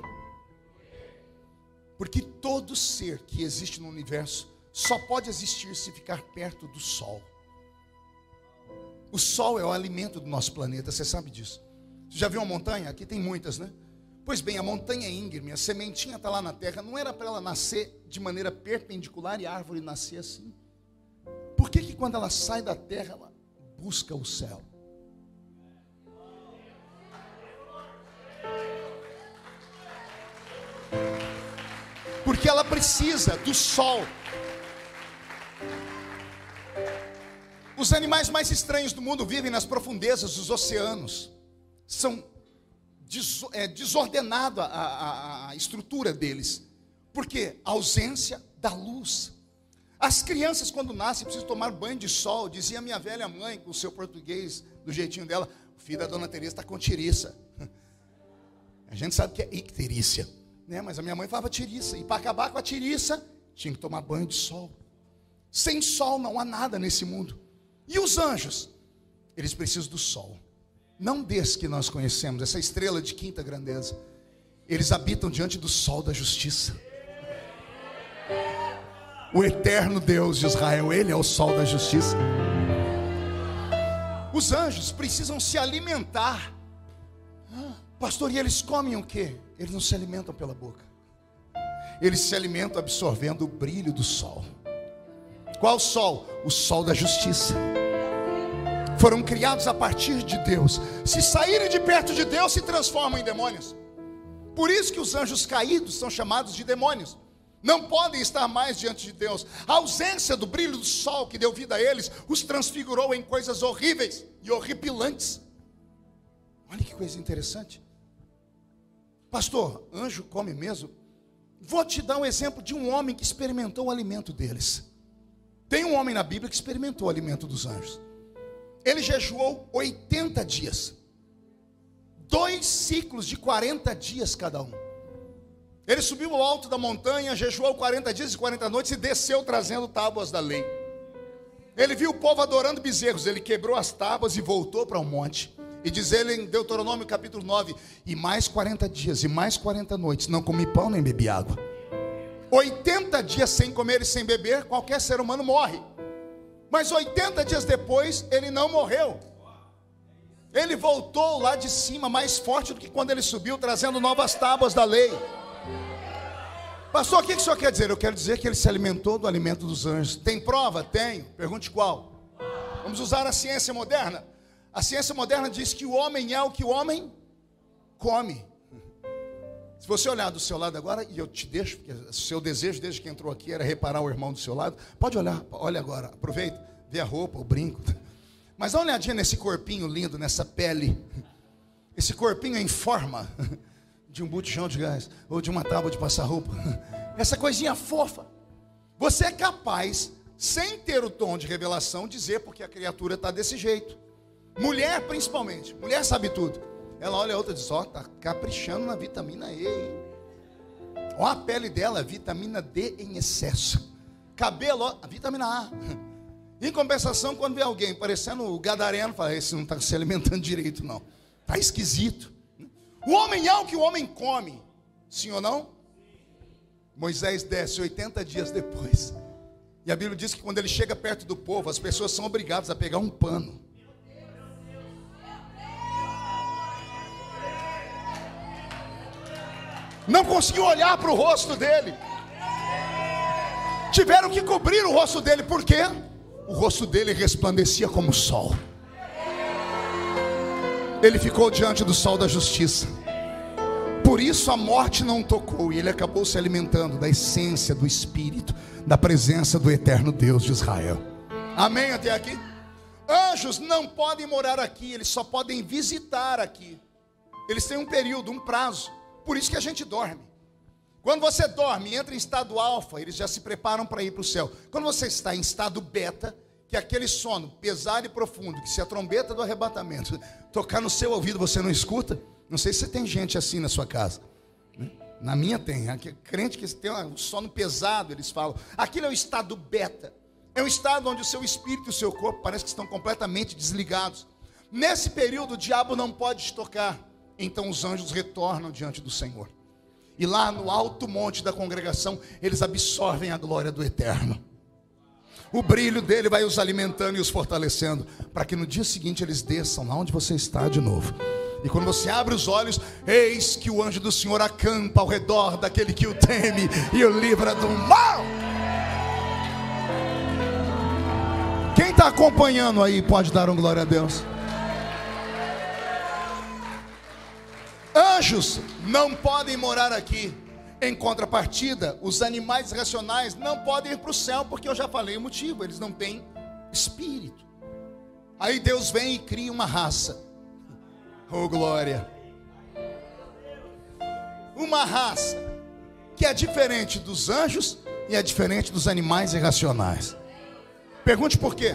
Porque todo ser que existe no universo só pode existir se ficar perto do Sol. O Sol é o alimento do nosso planeta, você sabe disso. Você já viu uma montanha? Aqui tem muitas, né? Pois bem, a montanha é íngreme, a sementinha está lá na terra. Não era para ela nascer de maneira perpendicular e a árvore nascer assim? Por que quando ela sai da terra, ela busca o céu? Porque ela precisa do sol. Os animais mais estranhos do mundo vivem nas profundezas dos oceanos. São desordenado a estrutura deles. Por quê? A ausência da luz. As crianças, quando nascem, precisam tomar banho de sol. Dizia minha velha mãe, com o seu português, do jeitinho dela, o filho da dona Teresa está com tiriça. A gente sabe que é icterícia, né? Mas a minha mãe falava tiriça. E para acabar com a tiriça, tinha que tomar banho de sol. Sem sol não há nada nesse mundo. E os anjos? Eles precisam do sol. Não desse que nós conhecemos, essa estrela de quinta grandeza. Eles habitam diante do sol da justiça. O eterno Deus de Israel, Ele é o sol da justiça. Os anjos precisam se alimentar. Pastor, e eles comem o quê? Eles não se alimentam pela boca. Eles se alimentam absorvendo o brilho do sol. Qual sol? O sol da justiça. Foram criados a partir de Deus. Se saírem de perto de Deus, se transformam em demônios. Por isso que os anjos caídos são chamados de demônios. Não podem estar mais diante de Deus. A ausência do brilho do sol que deu vida a eles os transfigurou em coisas horríveis e horripilantes. Olha que coisa interessante. Pastor, anjo come mesmo? Vou te dar um exemplo de um homem que experimentou o alimento deles. Tem um homem na Bíblia que experimentou o alimento dos anjos. Ele jejuou 80 dias. 2 ciclos de 40 dias cada um. Ele subiu ao alto da montanha, jejuou 40 dias e 40 noites e desceu trazendo tábuas da lei. Ele viu o povo adorando bezerros. Ele quebrou as tábuas e voltou para o monte. E diz ele em Deuteronômio capítulo 9: e mais 40 dias e mais 40 noites não comi pão nem bebi água. 80 dias sem comer e sem beber, qualquer ser humano morre. Mas 80 dias depois, ele não morreu. Ele voltou lá de cima mais forte do que quando ele subiu, trazendo novas tábuas da lei. Pastor, o que o senhor quer dizer? Eu quero dizer que ele se alimentou do alimento dos anjos. Tem prova? Tenho. Pergunte qual. Vamos usar a ciência moderna. A ciência moderna diz que o homem é o que o homem come. Se você olhar do seu lado agora, e eu te deixo, porque o seu desejo desde que entrou aqui era reparar o irmão do seu lado. Pode olhar, olha agora, aproveita, vê a roupa, o brinco. Mas dá uma olhadinha nesse corpinho lindo, nessa pele. Esse corpinho em forma de um botijão de gás ou de uma tábua de passar roupa. Essa coisinha fofa. Você é capaz, sem ter o tom de revelação, dizer porque a criatura está desse jeito. Mulher principalmente. Mulher sabe tudo. Ela olha a outra e diz: ó, tá caprichando na vitamina E, hein? Ó, a pele dela, vitamina D em excesso. Cabelo, ó, a vitamina A. Em compensação, quando vê alguém parecendo o gadareno, fala: esse não está se alimentando direito, não. Está esquisito. O homem é o que o homem come. Sim ou não? Moisés desce 80 dias depois. E a Bíblia diz que quando ele chega perto do povo, as pessoas são obrigadas a pegar um pano. Não conseguiu olhar para o rosto dele. Tiveram que cobrir o rosto dele. Por quê? O rosto dele resplandecia como o sol. Ele ficou diante do sol da justiça. Por isso a morte não tocou. E ele acabou se alimentando da essência do Espírito, da presença do eterno Deus de Israel. Amém até aqui? Anjos não podem morar aqui. Eles só podem visitar aqui. Eles têm um período, um prazo. Por isso que a gente dorme. Quando você dorme e entra em estado alfa, eles já se preparam para ir para o céu. Quando você está em estado beta, que é aquele sono pesado e profundo, que se a trombeta do arrebatamento tocar no seu ouvido, você não escuta. Não sei se você tem gente assim na sua casa. Na minha tem. Crente que tem um sono pesado, eles falam. Aquilo é o estado beta. É um estado onde o seu espírito e o seu corpo parece que estão completamente desligados. Nesse período o diabo não pode te tocar. Então os anjos retornam diante do Senhor. E lá no alto monte da congregação, eles absorvem a glória do Eterno. O brilho dele vai os alimentando e os fortalecendo, para que no dia seguinte eles desçam lá onde você está de novo. E quando você abre os olhos, eis que o anjo do Senhor acampa ao redor daquele que o teme e o livra do mal. Quem está acompanhando aí pode dar um glória a Deus. Anjos não podem morar aqui. Em contrapartida, os animais racionais não podem ir para o céu, porque eu já falei o motivo: eles não têm espírito. Aí Deus vem e cria uma raça. Oh glória! Uma raça que é diferente dos anjos e é diferente dos animais irracionais. Pergunte por quê?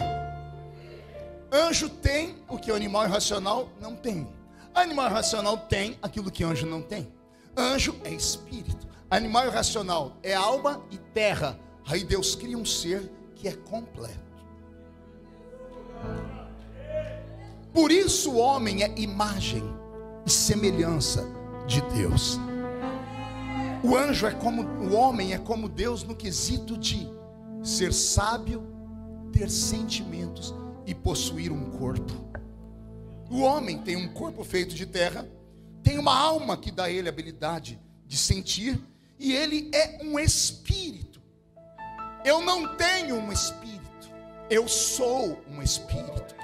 Anjo tem o que o animal irracional não tem. Animal irracional tem aquilo que anjo não tem. Anjo é espírito. Animal irracional é alma e terra. Aí Deus cria um ser que é completo. Por isso o homem é imagem e semelhança de Deus. O anjo é como o homem, é como Deus no quesito de ser sábio, ter sentimentos e possuir um corpo. O homem tem um corpo feito de terra, tem uma alma que dá a ele a habilidade de sentir, e ele é um espírito. Eu não tenho um espírito, eu sou um espírito.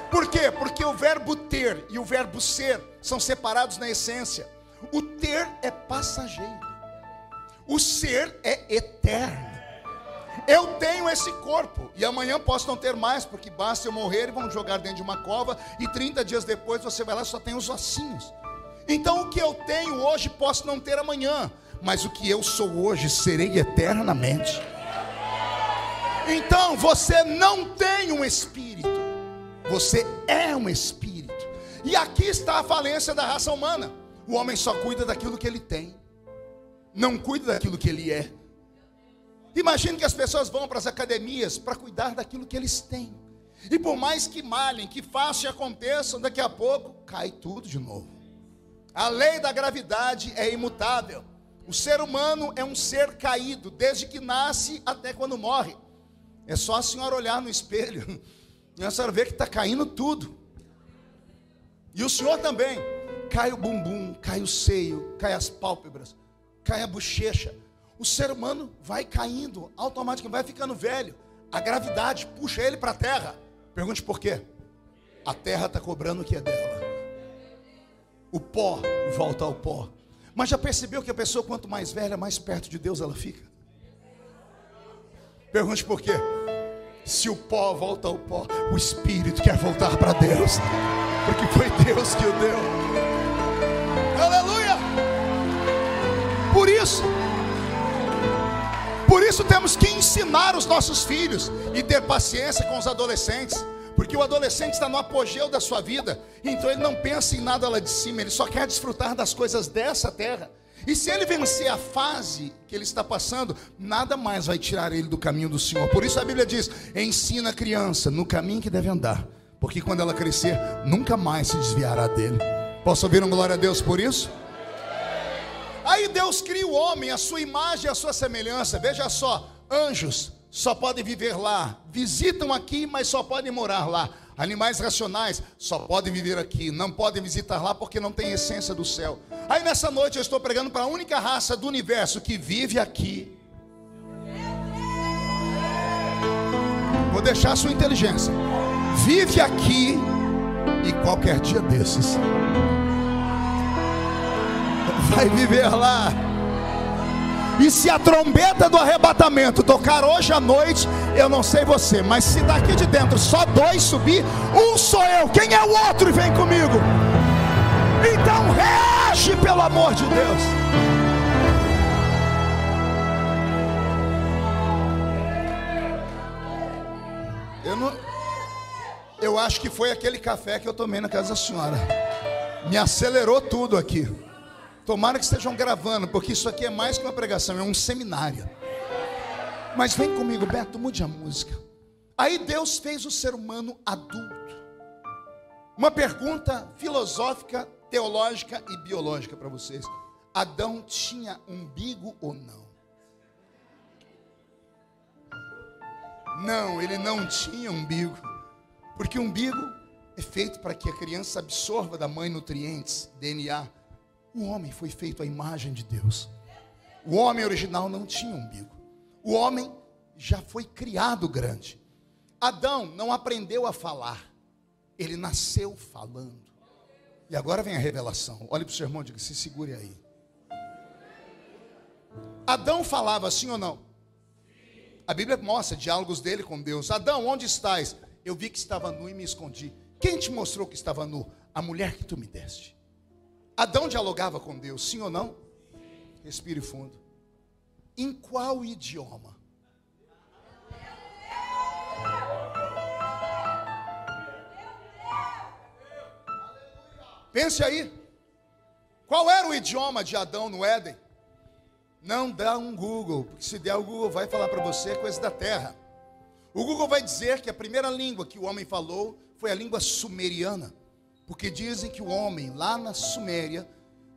Por quê? Porque o verbo ter e o verbo ser são separados na essência. O ter é passageiro, o ser é eterno. Eu tenho esse corpo e amanhã posso não ter mais, porque basta eu morrer e vão jogar dentro de uma cova, e 30 dias depois você vai lá e só tem os ossinhos. Então o que eu tenho hoje posso não ter amanhã, mas o que eu sou hoje serei eternamente. Então você não tem um espírito, você é um espírito. E aqui está a falência da raça humana. O homem só cuida daquilo que ele tem, não cuida daquilo que ele é. Imagine que as pessoas vão para as academias para cuidar daquilo que eles têm. E por mais que malhem, que façam e aconteçam, daqui a pouco cai tudo de novo. A lei da gravidade é imutável. O ser humano é um ser caído, desde que nasce até quando morre. É só a senhora olhar no espelho e a senhora vê que está caindo tudo. E o senhor também. Cai o bumbum, cai o seio, cai as pálpebras, cai a bochecha. O ser humano vai caindo, automaticamente vai ficando velho. A gravidade puxa ele para a terra. Pergunte por quê? A terra está cobrando o que é dela. O pó volta ao pó. Mas já percebeu que a pessoa, quanto mais velha, mais perto de Deus ela fica? Pergunte por quê? Se o pó volta ao pó, o espírito quer voltar para Deus, porque foi Deus que o deu. Aleluia! Por isso temos que ensinar os nossos filhos e ter paciência com os adolescentes, porque o adolescente está no apogeu da sua vida, então ele não pensa em nada lá de cima, ele só quer desfrutar das coisas dessa terra. E se ele vencer a fase que ele está passando, nada mais vai tirar ele do caminho do Senhor. Por isso a Bíblia diz: ensina a criança no caminho que deve andar, porque quando ela crescer, nunca mais se desviará dele. Posso ouvir um glória a Deus por isso? Aí Deus cria o homem, a sua imagem e a sua semelhança. Veja só, anjos só podem viver lá, visitam aqui, mas só podem morar lá. Animais racionais só podem viver aqui, não podem visitar lá porque não tem essência do céu. Aí nessa noite eu estou pregando para a única raça do universo que vive aqui. Vou deixar a sua inteligência. Vive aqui e qualquer dia desses vai viver lá. E se a trombeta do arrebatamento tocar hoje à noite, eu não sei você, mas se daqui de dentro só 2 subir, um sou eu, quem é o outro? E vem comigo. Então reage, pelo amor de Deus. Eu acho que foi aquele café que eu tomei na casa da senhora, me acelerou tudo aqui. Tomara que estejam gravando, porque isso aqui é mais que uma pregação, é um seminário. Mas vem comigo, Beto, mude a música. Aí Deus fez o ser humano adulto. Uma pergunta filosófica, teológica e biológica para vocês: Adão tinha umbigo ou não? Não, ele não tinha umbigo, porque o umbigo é feito para que a criança absorva da mãe nutrientes, DNA. O homem foi feito à imagem de Deus. O homem original não tinha umbigo. O homem já foi criado grande. Adão não aprendeu a falar, ele nasceu falando. E agora vem a revelação. Olhe para o seu irmão e diga: se segure aí. Adão falava sim ou não? A Bíblia mostra diálogos dele com Deus. Adão, onde estás? Eu vi que estava nu e me escondi. Quem te mostrou que estava nu? A mulher que tu me deste. Adão dialogava com Deus, sim ou não? Respire fundo. Em qual idioma? Pense aí. Qual era o idioma de Adão no Éden? Não dá um Google, porque se der o Google vai falar para você coisa da terra. O Google vai dizer que a primeira língua que o homem falou foi a língua sumeriana. Porque dizem que o homem lá na Suméria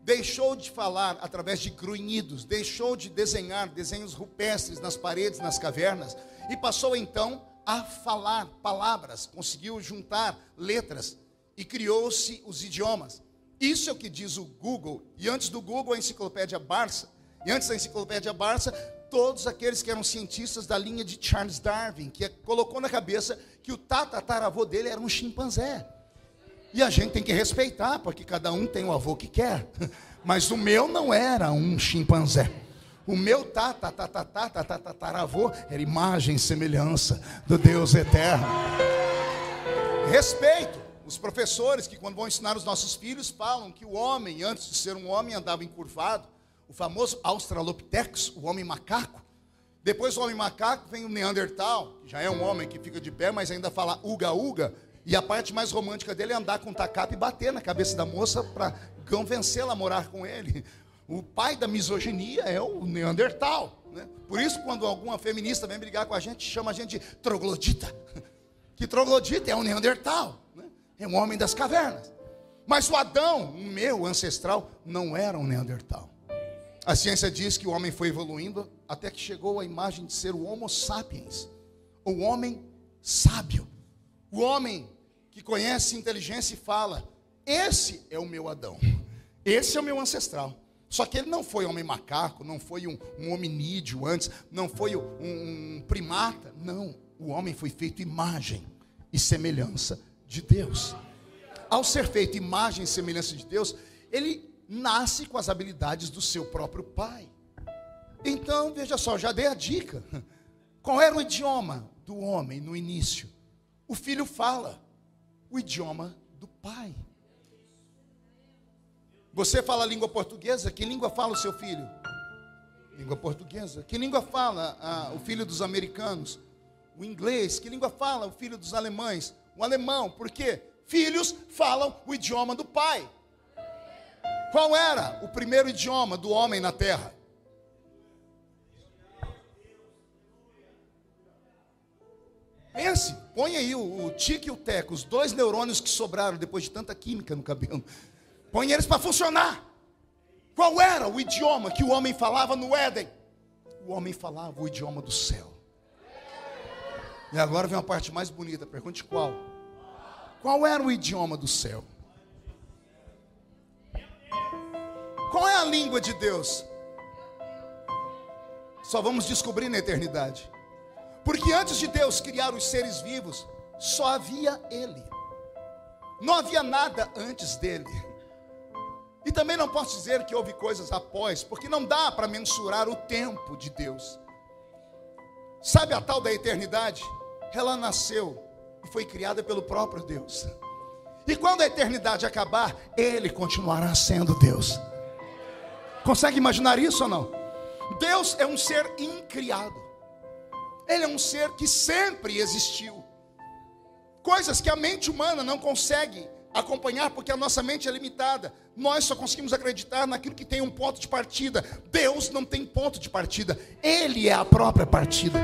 deixou de falar através de grunhidos, deixou de desenhar desenhos rupestres nas paredes, nas cavernas, e passou então a falar palavras, conseguiu juntar letras e criou-se os idiomas. Isso é o que diz o Google. E antes do Google, a enciclopédia Barça. E antes da enciclopédia Barça, todos aqueles que eram cientistas da linha de Charles Darwin, que colocou na cabeça que o tataravô dele era um chimpanzé. E a gente tem que respeitar, porque cada um tem o avô que quer. Mas o meu não era um chimpanzé. O meu tataravô era imagem e semelhança do Deus eterno. Respeito. Os professores que quando vão ensinar os nossos filhos falam que o homem, antes de ser um homem, andava encurvado. O famoso Australopithecus, o homem macaco. Depois do homem macaco vem o Neandertal, que já é um homem que fica de pé, mas ainda fala uga-uga. E a parte mais romântica dele é andar com um tacape e bater na cabeça da moça para convencê-la a morar com ele. O pai da misoginia é o Neandertal, né? Por isso, quando alguma feminista vem brigar com a gente, chama a gente de troglodita. Que troglodita é um Neandertal, né? É um homem das cavernas. Mas o Adão, o meu ancestral, não era um Neandertal. A ciência diz que o homem foi evoluindo até que chegou à imagem de ser o Homo sapiens, o homem sábio, o homem que conhece inteligência e fala: esse é o meu Adão, esse é o meu ancestral. Só que ele não foi homem macaco, não foi um hominídeo antes, não foi um primata. Não, o homem foi feito imagem e semelhança de Deus. Ao ser feito imagem e semelhança de Deus, ele nasce com as habilidades do seu próprio pai. Então, veja só, já dei a dica. Qual era o idioma do homem no início, o filho fala o idioma do pai. Você fala a língua portuguesa, que língua fala o seu filho? Língua portuguesa. Que língua fala o filho dos americanos? O inglês. Que língua fala o filho dos alemães? O alemão. Por quê? Filhos falam o idioma do pai. Qual era o primeiro idioma do homem na terra? Pense, põe aí o tique e o teco, os dois neurônios que sobraram depois de tanta química no cabelo. Põe eles para funcionar. Qual era o idioma que o homem falava no Éden? O homem falava o idioma do céu. E agora vem uma parte mais bonita, pergunte qual? Qual era o idioma do céu? Qual é a língua de Deus? Só vamos descobrir na eternidade. Porque antes de Deus criar os seres vivos, só havia Ele. Não havia nada antes dele. E também não posso dizer que houve coisas após, porque não dá para mensurar o tempo de Deus. Sabe a tal da eternidade? Ela nasceu e foi criada pelo próprio Deus. E quando a eternidade acabar, Ele continuará sendo Deus. Consegue imaginar isso ou não? Deus é um ser incriado. Ele é um ser que sempre existiu. Coisas que a mente humana não consegue acompanhar, porque a nossa mente é limitada. Nós só conseguimos acreditar naquilo que tem um ponto de partida. Deus não tem ponto de partida. Ele é a própria partida.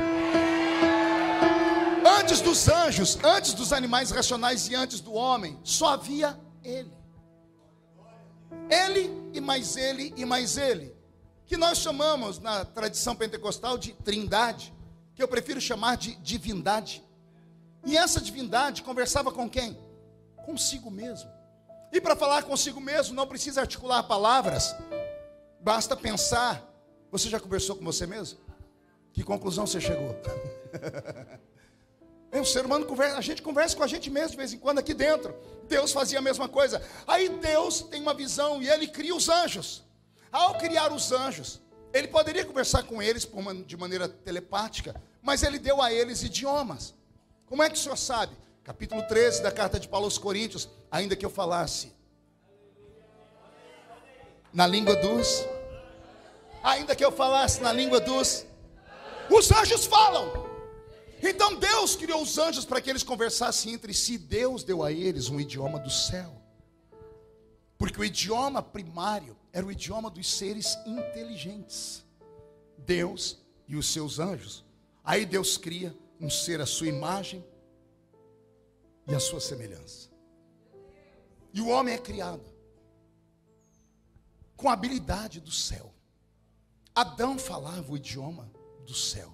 Antes dos anjos, antes dos animais racionais e antes do homem, só havia Ele. Ele e mais Ele e mais Ele. Que nós chamamos na tradição pentecostal de trindade, que eu prefiro chamar de divindade. E essa divindade conversava com quem? Consigo mesmo. E para falar consigo mesmo não precisa articular palavras, basta pensar. Você já conversou com você mesmo? Que conclusão você chegou? O ser humano conversa, a gente conversa com a gente mesmo de vez em quando aqui dentro. Deus fazia a mesma coisa. Aí Deus tem uma visão e Ele cria os anjos. Ao criar os anjos, Ele poderia conversar com eles de maneira telepática, mas Ele deu a eles idiomas. Como é que o senhor sabe? Capítulo 13 da carta de Paulo aos Coríntios. Ainda que eu falasse na língua dos, ainda que eu falasse na língua dos, os anjos falam. Então Deus criou os anjos para que eles conversassem entre si. Deus deu a eles um idioma do céu, porque o idioma primário era o idioma dos seres inteligentes, Deus e os seus anjos. Aí Deus cria um ser à sua imagem e à sua semelhança. E o homem é criado com a habilidade do céu. Adão falava o idioma do céu.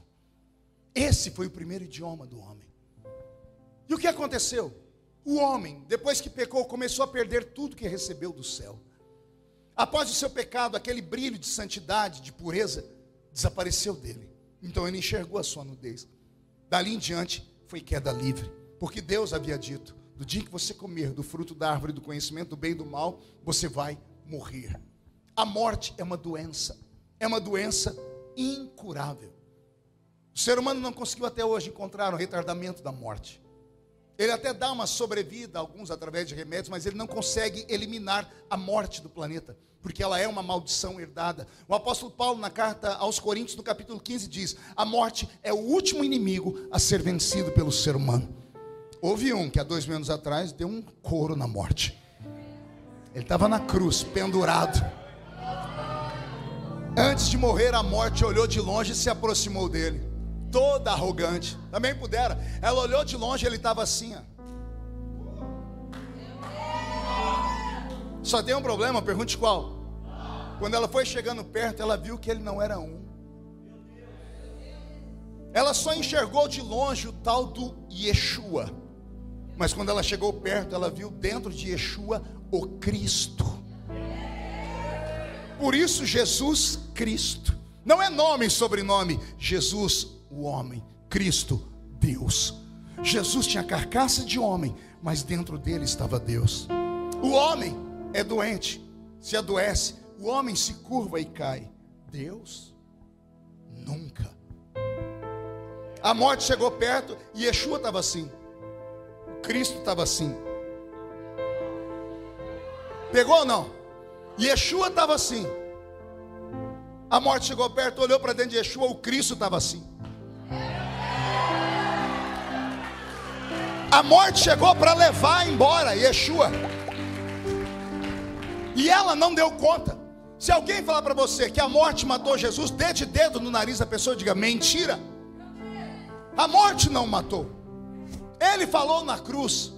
Esse foi o primeiro idioma do homem. E o que aconteceu? O homem, depois que pecou, começou a perder tudo que recebeu do céu. Após o seu pecado, aquele brilho de santidade, de pureza, desapareceu dele. Então ele enxergou a sua nudez. Dali em diante foi queda livre, porque Deus havia dito: do dia que você comer do fruto da árvore do conhecimento do bem e do mal, você vai morrer. A morte é uma doença incurável. O ser humano não conseguiu até hoje encontrar um retardamento da morte. Ele até dá uma sobrevida, alguns através de remédios, mas ele não consegue eliminar a morte do planeta, porque ela é uma maldição herdada. O apóstolo Paulo, na carta aos Coríntios, no capítulo 15, diz: a morte é o último inimigo a ser vencido pelo ser humano. Houve um que há 2000 anos atrás deu um couro na morte. Ele estava na cruz, pendurado. Antes de morrer, a morte olhou de longe e se aproximou dele, toda arrogante. Também pudera. Ela olhou de longe e ele estava assim, ó. Só tem um problema, pergunte qual. Quando ela foi chegando perto, ela viu que ele não era um. Ela só enxergou de longe o tal do Yeshua. Mas quando ela chegou perto, ela viu dentro de Yeshua o Cristo. Por isso Jesus Cristo. Não é nome e sobrenome. Jesus, o homem. Cristo, Deus. Jesus tinha carcaça de homem, mas dentro dele estava Deus. O homem é doente, se adoece. O homem se curva e cai. Deus nunca. A morte chegou perto e Yeshua estava assim. Cristo estava assim. Pegou ou não? Yeshua estava assim. A morte chegou perto, olhou para dentro de Yeshua, o Cristo estava assim. A morte chegou para levar embora Yeshua. E ela não deu conta. Se alguém falar para você que a morte matou Jesus, dê de dedo no nariz da pessoa e diga: mentira. A morte não matou. Ele falou na cruz: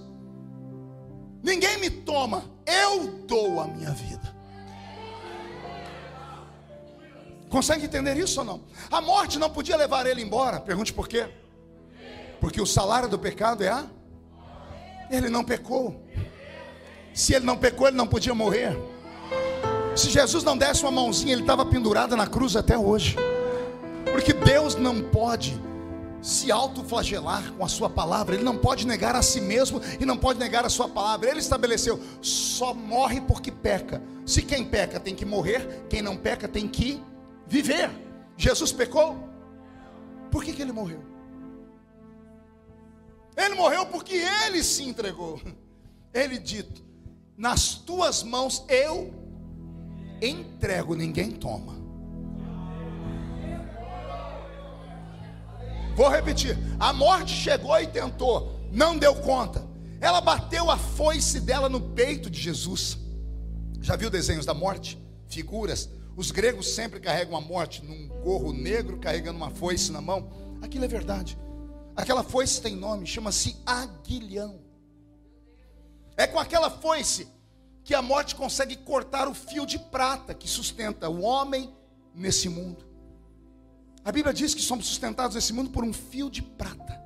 ninguém me toma, eu dou a minha vida. Consegue entender isso ou não? A morte não podia levar ele embora. Pergunte por quê? Porque o salário do pecado é a... Ele não pecou. Se ele não pecou, ele não podia morrer. Se Jesus não desse uma mãozinha, ele estava pendurado na cruz até hoje. Porque Deus não pode se autoflagelar com a sua palavra. Ele não pode negar a si mesmo e não pode negar a sua palavra. Ele estabeleceu: só morre porque peca. Se quem peca tem que morrer, quem não peca tem que viver. Jesus pecou? Por que ele morreu? Ele morreu porque ele se entregou. Ele dito: nas tuas mãos eu entrego, ninguém toma. Vou repetir. A morte chegou e tentou, não deu conta. Ela bateu a foice dela no peito de Jesus. Já viu desenhos da morte? Figuras. Os gregos sempre carregam a morte num gorro negro, carregando uma foice na mão. Aquilo é verdade. Aquela foice tem nome, chama-se aguilhão. É com aquela foice que a morte consegue cortar o fio de prata que sustenta o homem nesse mundo. A Bíblia diz que somos sustentados nesse mundo por um fio de prata.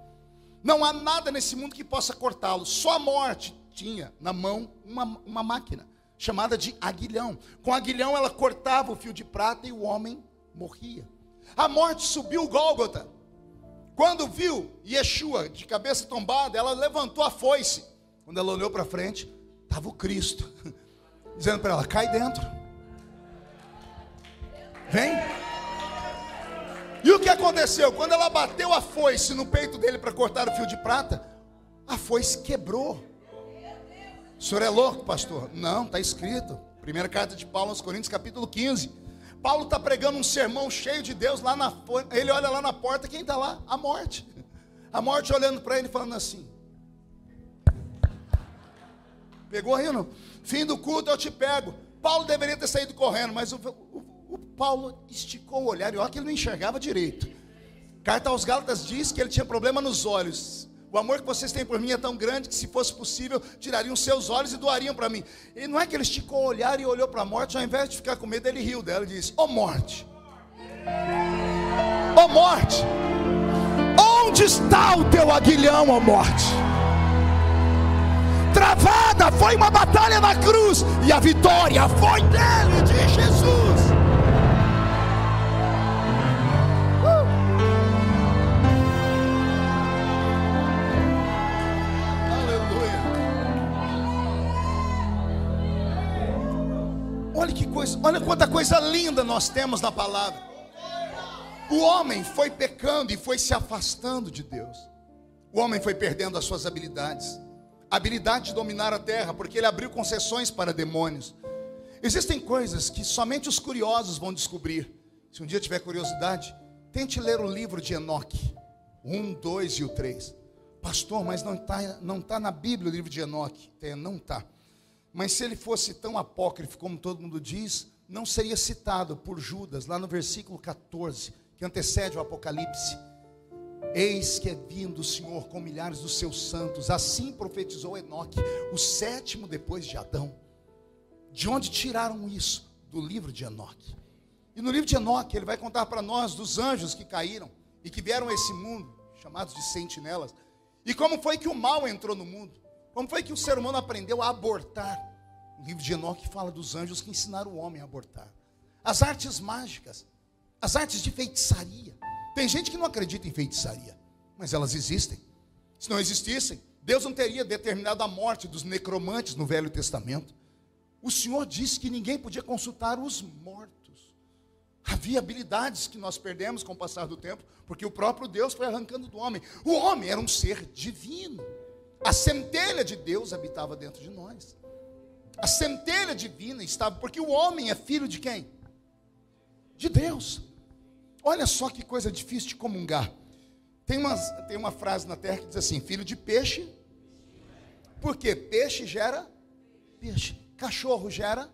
Não há nada nesse mundo que possa cortá-lo. Só a morte tinha na mão uma máquina chamada de aguilhão. Com aguilhão ela cortava o fio de prata e o homem morria. A morte subiu o Gólgota. Quando viu Yeshua de cabeça tombada, ela levantou a foice. Quando ela olhou para frente, estava o Cristo, dizendo para ela: cai dentro, vem. E o que aconteceu? Quando ela bateu a foice no peito dele para cortar o fio de prata, a foice quebrou. O senhor é louco, pastor? Não, está escrito. Primeira carta de Paulo aos Coríntios, capítulo 15. Paulo está pregando um sermão cheio de Deus lá na... Ele olha lá na porta, quem está lá? A morte. A morte olhando para ele, falando assim: pegou aí ou não? Fim do culto eu te pego. Paulo deveria ter saído correndo, mas o Paulo esticou o olhar, e olha que ele não enxergava direito. Carta aos Gálatas diz que ele tinha problema nos olhos. O amor que vocês têm por mim é tão grande que, se fosse possível, tirariam seus olhos e doariam para mim. E não é que ele esticou o olhar e olhou para a morte, ao invés de ficar com medo, ele riu dela e disse: ó morte, ó morte, onde está o teu aguilhão, ó morte? Travada foi uma batalha na cruz, e a vitória foi dele, de Jesus. Olha que coisa, olha quanta coisa linda nós temos na palavra. O homem foi pecando e foi se afastando de Deus. O homem foi perdendo as suas habilidades. A habilidade de dominar a terra, porque ele abriu concessões para demônios. Existem coisas que somente os curiosos vão descobrir. Se um dia tiver curiosidade, tente ler o livro de Enoque, 1, 2 e o 3. Pastor, mas não tá na Bíblia o livro de Enoque. Não está. Mas se ele fosse tão apócrifo como todo mundo diz, não seria citado por Judas, lá no versículo 14, que antecede o Apocalipse. Eis que é vindo o Senhor com milhares dos seus santos. Assim profetizou Enoque, o sétimo depois de Adão. De onde tiraram isso? Do livro de Enoque. E no livro de Enoque ele vai contar para nós dos anjos que caíram e que vieram a esse mundo, chamados de sentinelas. E como foi que o mal entrou no mundo? Como foi que o ser humano aprendeu a abortar? O livro de Enoque fala dos anjos que ensinaram o homem a abortar. As artes mágicas, as artes de feitiçaria. Tem gente que não acredita em feitiçaria, mas elas existem. Se não existissem, Deus não teria determinado a morte dos necromantes no Velho Testamento. O Senhor disse que ninguém podia consultar os mortos. Havia habilidades que nós perdemos com o passar do tempo, porque o próprio Deus foi arrancando do homem. O homem era um ser divino. A centelha de Deus habitava dentro de nós. A centelha divina estava, porque o homem é filho de quem? De Deus. Olha só que coisa difícil de comungar. Tem uma frase na terra que diz assim: filho de peixe. Por quê? Peixe gera peixe. Cachorro gera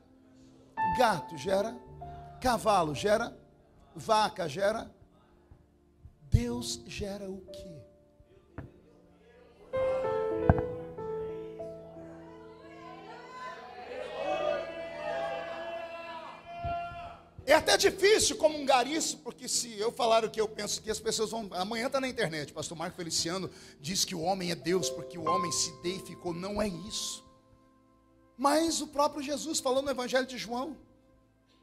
gato, gera cavalo, gera vaca, gera. Deus gera o quê? É até difícil comungar isso, porque se eu falar o que eu penso, que as pessoas vão... Amanhã está na internet, pastor Marco Feliciano diz que o homem é Deus, porque o homem se deificou. Não é isso. Mas o próprio Jesus falou no Evangelho de João,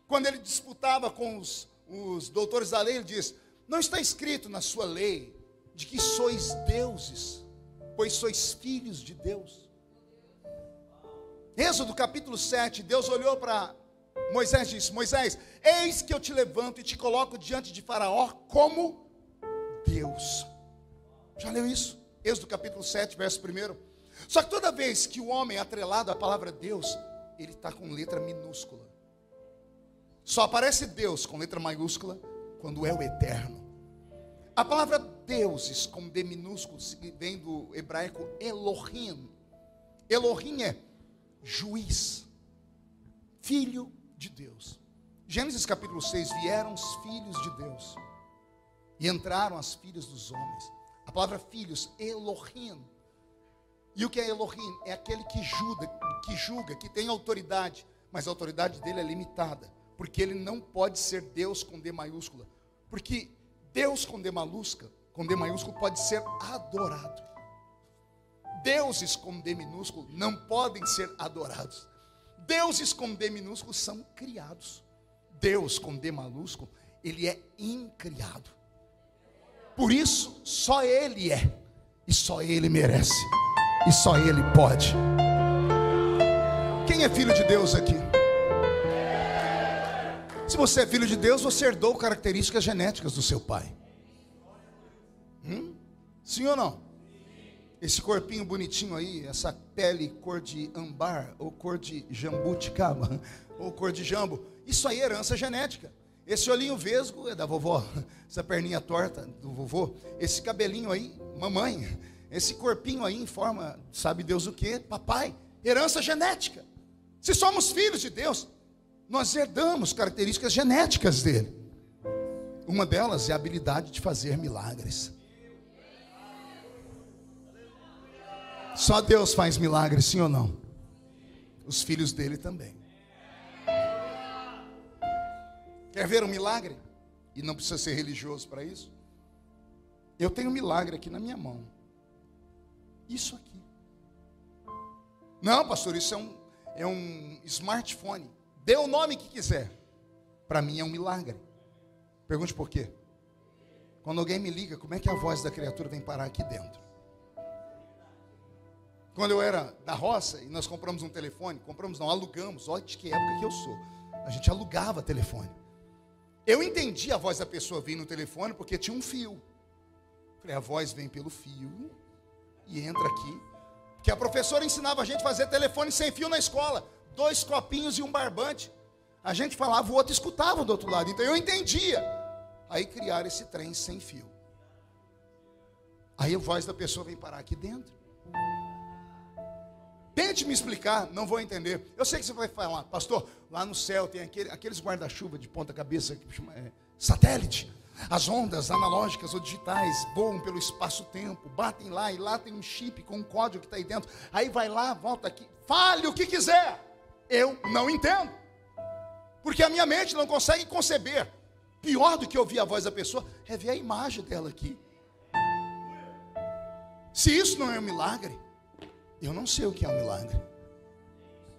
quando ele disputava com os doutores da lei, ele diz: não está escrito na sua lei de que sois deuses, pois sois filhos de Deus. Êxodo capítulo 7, Deus olhou para Moisés e disse: Moisés, eis que eu te levanto e te coloco diante de Faraó como Deus. Já leu isso? Êxodo capítulo 7, verso 1. Só que toda vez que o homem é atrelado à palavra Deus, ele está com letra minúscula. Só aparece Deus com letra maiúscula quando é o eterno. A palavra deuses com D minúsculo vem do hebraico Elohim. Elohim é juiz, filho de Deus. Gênesis capítulo 6, vieram os filhos de Deus e entraram as filhas dos homens. A palavra filhos, Elohim. E o que é Elohim? É aquele que julga, que tem autoridade, mas a autoridade dele é limitada, porque ele não pode ser Deus com D maiúscula, porque Deus com D maiúsculo pode ser adorado. Deuses com D minúsculo não podem ser adorados. Deuses com D minúsculo são criados. Deus com D maiúsculo, ele é incriado. Por isso, só ele é, e só ele merece, e só ele pode. Quem é filho de Deus aqui? Se você é filho de Deus, você herdou características genéticas do seu pai. Sim ou não? Esse corpinho bonitinho aí, essa pele cor de ambar, ou cor de jambuticaba, ou cor de jambo, isso aí é herança genética. Esse olhinho vesgo é da vovó, essa perninha torta do vovô, esse cabelinho aí, mamãe, esse corpinho aí em forma, sabe Deus o que? Papai, herança genética. Se somos filhos de Deus, nós herdamos características genéticas dele. Uma delas é a habilidade de fazer milagres. Só Deus faz milagres, sim ou não? Os filhos dele também. Quer ver um milagre? E não precisa ser religioso para isso. Eu tenho um milagre aqui na minha mão. Isso aqui. Não, pastor, isso é um smartphone. Dê o nome que quiser. Para mim é um milagre. Pergunte por quê. Quando alguém me liga, como é que a voz da criatura vem parar aqui dentro? Quando eu era da roça e nós compramos um telefone, alugamos, olha de que época que eu sou. A gente alugava telefone. Eu entendi a voz da pessoa vir no telefone porque tinha um fio. Falei, a voz vem pelo fio e entra aqui. Porque a professora ensinava a gente a fazer telefone sem fio na escola. 2 copinhos e um barbante. A gente falava, o outro escutava do outro lado. Então eu entendia. Aí criaram esse trem sem fio. Aí a voz da pessoa vem parar aqui dentro. Tente me explicar, não vou entender. Eu sei que você vai falar, pastor, lá no céu tem aqueles guarda-chuva de ponta cabeça que chama satélite. As ondas analógicas ou digitais voam pelo espaço-tempo, batem lá e lá tem um chip com um código que está aí dentro. Aí vai lá, volta aqui, fale o que quiser. Eu não entendo, porque a minha mente não consegue conceber. Pior do que ouvir a voz da pessoa é ver a imagem dela aqui. Se isso não é um milagre, eu não sei o que é um milagre.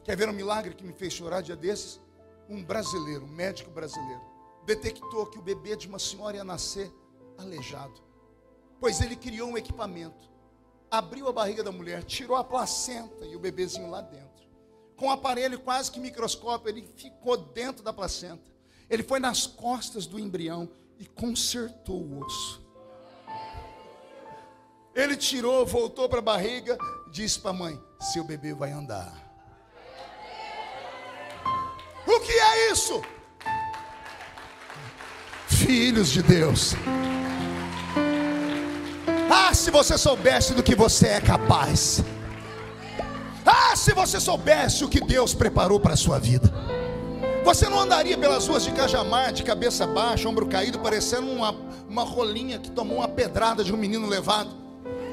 Quer ver um milagre que me fez chorar dia desses? Um brasileiro, um médico brasileiro, detectou que o bebê de uma senhora ia nascer aleijado, pois ele criou um equipamento, abriu a barriga da mulher, tirou a placenta e o bebezinho lá dentro. Com um aparelho quase que microscópio, ele ficou dentro da placenta. Ele foi nas costas do embrião e consertou o osso. Ele tirou, voltou para a barriga, disse para a mãe: seu bebê vai andar. O que é isso? Filhos de Deus. Ah, se você soubesse do que você é capaz. Ah, se você soubesse o que Deus preparou para a sua vida. Você não andaria pelas ruas de Cajamar de cabeça baixa, ombro caído, parecendo uma rolinha que tomou uma pedrada de um menino levado.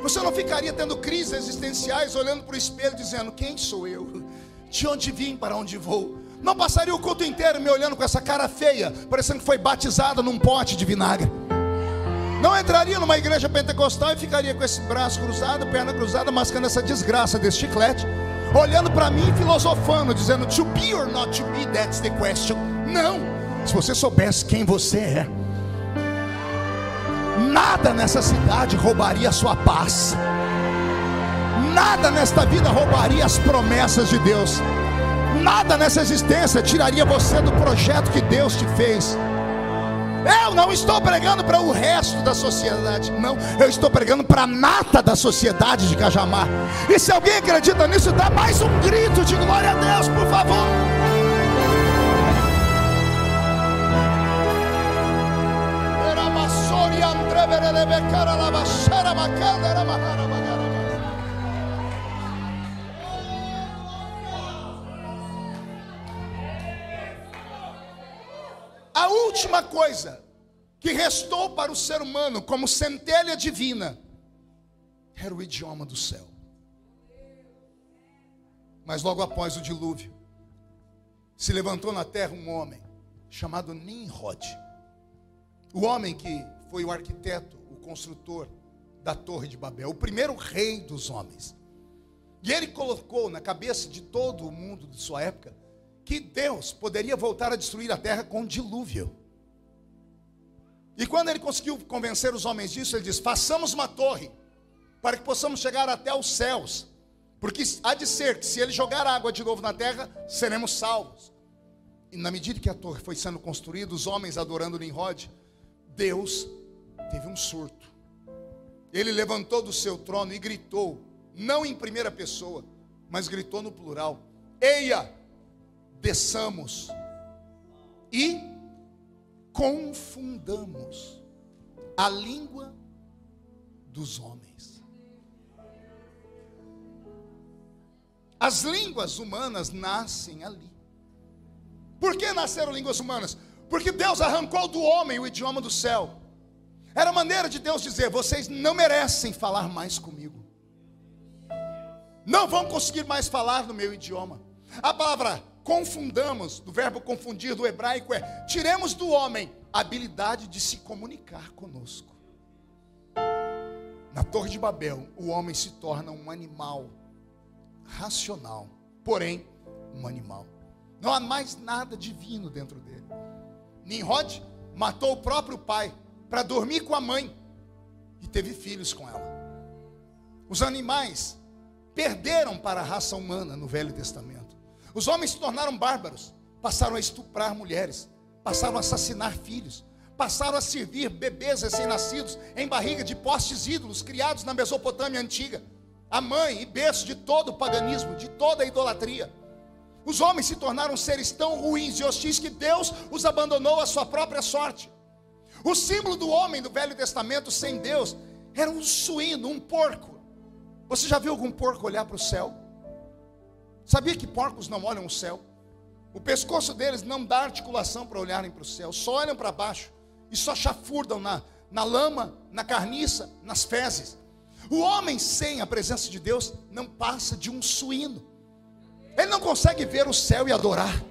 Você não ficaria tendo crises existenciais, olhando para o espelho dizendo: quem sou eu? De onde vim, para onde vou? Não passaria o culto inteiro me olhando com essa cara feia, parecendo que foi batizado num pote de vinagre. Não entraria numa igreja pentecostal e ficaria com esse braço cruzado, perna cruzada, mascando essa desgraça desse chiclete, olhando para mim, filosofando, dizendo: to be or not to be, that's the question. Não, se você soubesse quem você é, nada nessa cidade roubaria a sua paz, nada nesta vida roubaria as promessas de Deus, nada nessa existência tiraria você do projeto que Deus te fez. Eu não estou pregando para o resto da sociedade, não, eu estou pregando para a nata da sociedade de Cajamar. E se alguém acredita nisso, dá mais um grito de glória a Deus, por favor. A última coisa que restou para o ser humano como centelha divina era o idioma do céu. Mas logo após o dilúvio, se levantou na terra um homem chamado Nimrod. O homem que foi o arquiteto, o construtor da Torre de Babel, o primeiro rei dos homens. E ele colocou na cabeça de todo o mundo de sua época que Deus poderia voltar a destruir a terra com dilúvio. E quando ele conseguiu convencer os homens disso, ele diz: façamos uma torre para que possamos chegar até os céus, porque há de ser que se ele jogar água de novo na terra, seremos salvos. E na medida que a torre foi sendo construída, os homens adorando Nimrod, Deus teve um surto. Ele levantou do seu trono e gritou, não em primeira pessoa, mas gritou no plural: eia, desçamos e confundamos a língua dos homens. As línguas humanas nascem ali. Por que nasceram línguas humanas? Porque Deus arrancou do homem o idioma do céu. Era a maneira de Deus dizer: vocês não merecem falar mais comigo, não vão conseguir mais falar no meu idioma. A palavra confundamos, do verbo confundir do hebraico, é: tiremos do homem a habilidade de se comunicar conosco. Na Torre de Babel, o homem se torna um animal racional, porém um animal. Não há mais nada divino dentro dele. Nimrod matou o próprio pai para dormir com a mãe e teve filhos com ela. Os animais perderam para a raça humana no Velho Testamento. Os homens se tornaram bárbaros, passaram a estuprar mulheres, passaram a assassinar filhos, passaram a servir bebês recém-nascidos em barriga de postes ídolos criados na Mesopotâmia antiga, a mãe e berço de todo o paganismo, de toda a idolatria. Os homens se tornaram seres tão ruins e hostis que Deus os abandonou à sua própria sorte. O símbolo do homem do Velho Testamento sem Deus era um suíno, um porco. Você já viu algum porco olhar para o céu? Sabia que porcos não olham o céu? O pescoço deles não dá articulação para olharem para o céu, só olham para baixo e só chafurdam na lama, na carniça, nas fezes. O homem sem a presença de Deus não passa de um suíno. Ele não consegue ver o céu e adorar.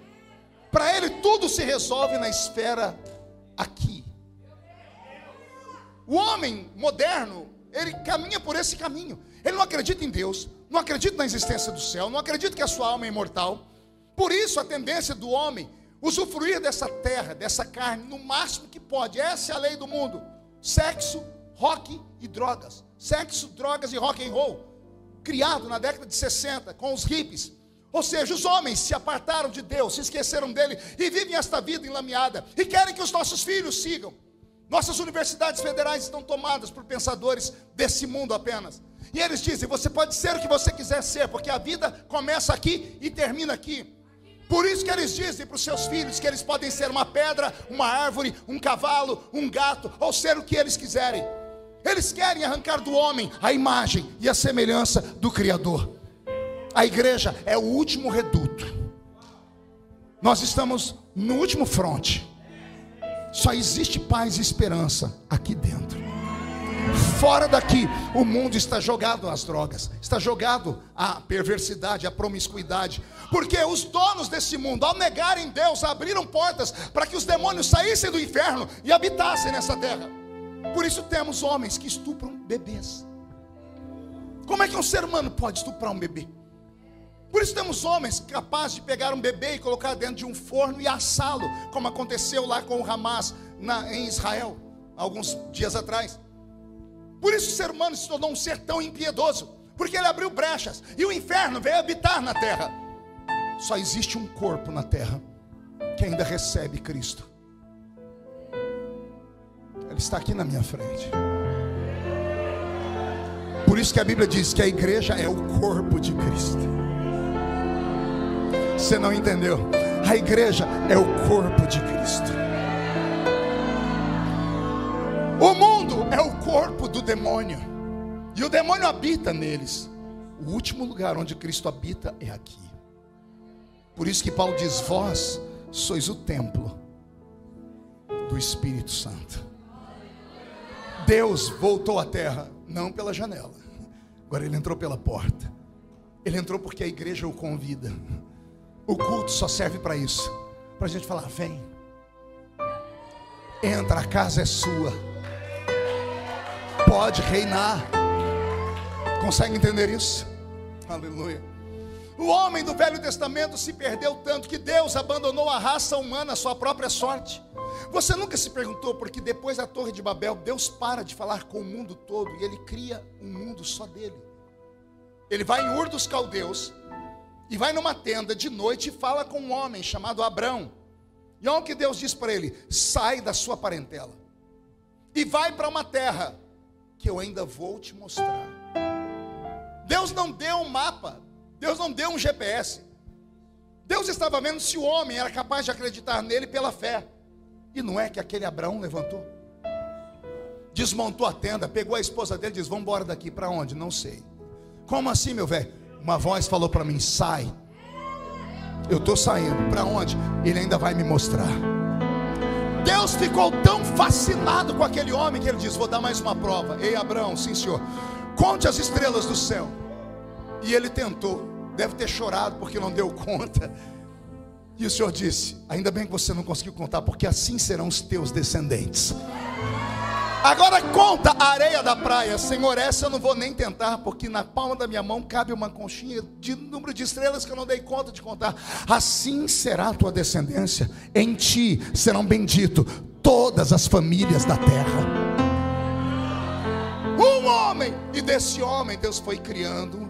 Para ele tudo se resolve na esfera aqui. O homem moderno, ele caminha por esse caminho. Ele não acredita em Deus, não acredita na existência do céu, não acredita que a sua alma é imortal. Por isso a tendência do homem usufruir dessa terra, dessa carne, no máximo que pode. Essa é a lei do mundo: sexo, rock e drogas. Sexo, drogas e rock and roll. Criado na década de 60 com os hippies. Ou seja, os homens se apartaram de Deus, se esqueceram dele e vivem esta vida enlameada e querem que os nossos filhos sigam. Nossas universidades federais estão tomadas por pensadores desse mundo apenas. E eles dizem: você pode ser o que você quiser ser, porque a vida começa aqui e termina aqui. Por isso que eles dizem para os seus filhos que eles podem ser uma pedra, uma árvore, um cavalo, um gato, ou ser o que eles quiserem. Eles querem arrancar do homem a imagem e a semelhança do Criador. A igreja é o último reduto. Nós estamos no último fronte. Só existe paz e esperança aqui dentro. Fora daqui, o mundo está jogado às drogas, está jogado à perversidade, à promiscuidade. Porque os donos desse mundo, ao negarem Deus, abriram portas para que os demônios saíssem do inferno e habitassem nessa terra. Por isso temos homens que estupram bebês. Como é que um ser humano pode estuprar um bebê? Por isso temos homens capazes de pegar um bebê e colocar dentro de um forno e assá-lo, como aconteceu lá com o Hamas em Israel, alguns dias atrás. Por isso o ser humano se tornou um ser tão impiedoso, porque ele abriu brechas e o inferno veio habitar na terra. Só existe um corpo na terra que ainda recebe Cristo. Ele está aqui na minha frente. Por isso que a Bíblia diz que a igreja é o corpo de Cristo. Você não entendeu? A igreja é o corpo de Cristo. O mundo é o corpo do demônio, e o demônio habita neles. O último lugar onde Cristo habita é aqui. Por isso que Paulo diz: vós sois o templo do Espírito Santo. Deus voltou à terra, não pela janela. Agora ele entrou pela porta. Ele entrou porque a igreja o convida. O culto só serve para isso, para a gente falar: vem, entra, a casa é sua, pode reinar. Consegue entender isso? Aleluia. O homem do Velho Testamento se perdeu tanto que Deus abandonou a raça humana à sua própria sorte. Você nunca se perguntou por que depois da Torre de Babel Deus para de falar com o mundo todo e ele cria um mundo só dele? Ele vai em Ur dos Caldeus e vai numa tenda de noite e fala com um homem chamado Abrão. E olha o que Deus diz para ele: sai da sua parentela e vai para uma terra que eu ainda vou te mostrar. Deus não deu um mapa, Deus não deu um GPS. Deus estava vendo se o homem era capaz de acreditar nele pela fé. E não é que aquele Abraão levantou, desmontou a tenda, pegou a esposa dele e disse: vamos embora daqui. Para onde? Não sei. Como assim, meu velho? Uma voz falou para mim: sai. Eu estou saindo. Para onde? Ele ainda vai me mostrar. Deus ficou tão fascinado com aquele homem que ele diz: vou dar mais uma prova. Ei, Abraão, sim senhor, conte as estrelas do céu. E ele tentou, deve ter chorado porque não deu conta. E o Senhor disse: ainda bem que você não conseguiu contar, porque assim serão os teus descendentes. Agora conta a areia da praia. Senhor, essa eu não vou nem tentar, porque na palma da minha mão cabe uma conchinha de número de estrelas que eu não dei conta de contar. Assim será a tua descendência, em ti serão benditos todas as famílias da terra. Um homem, e desse homem Deus foi criando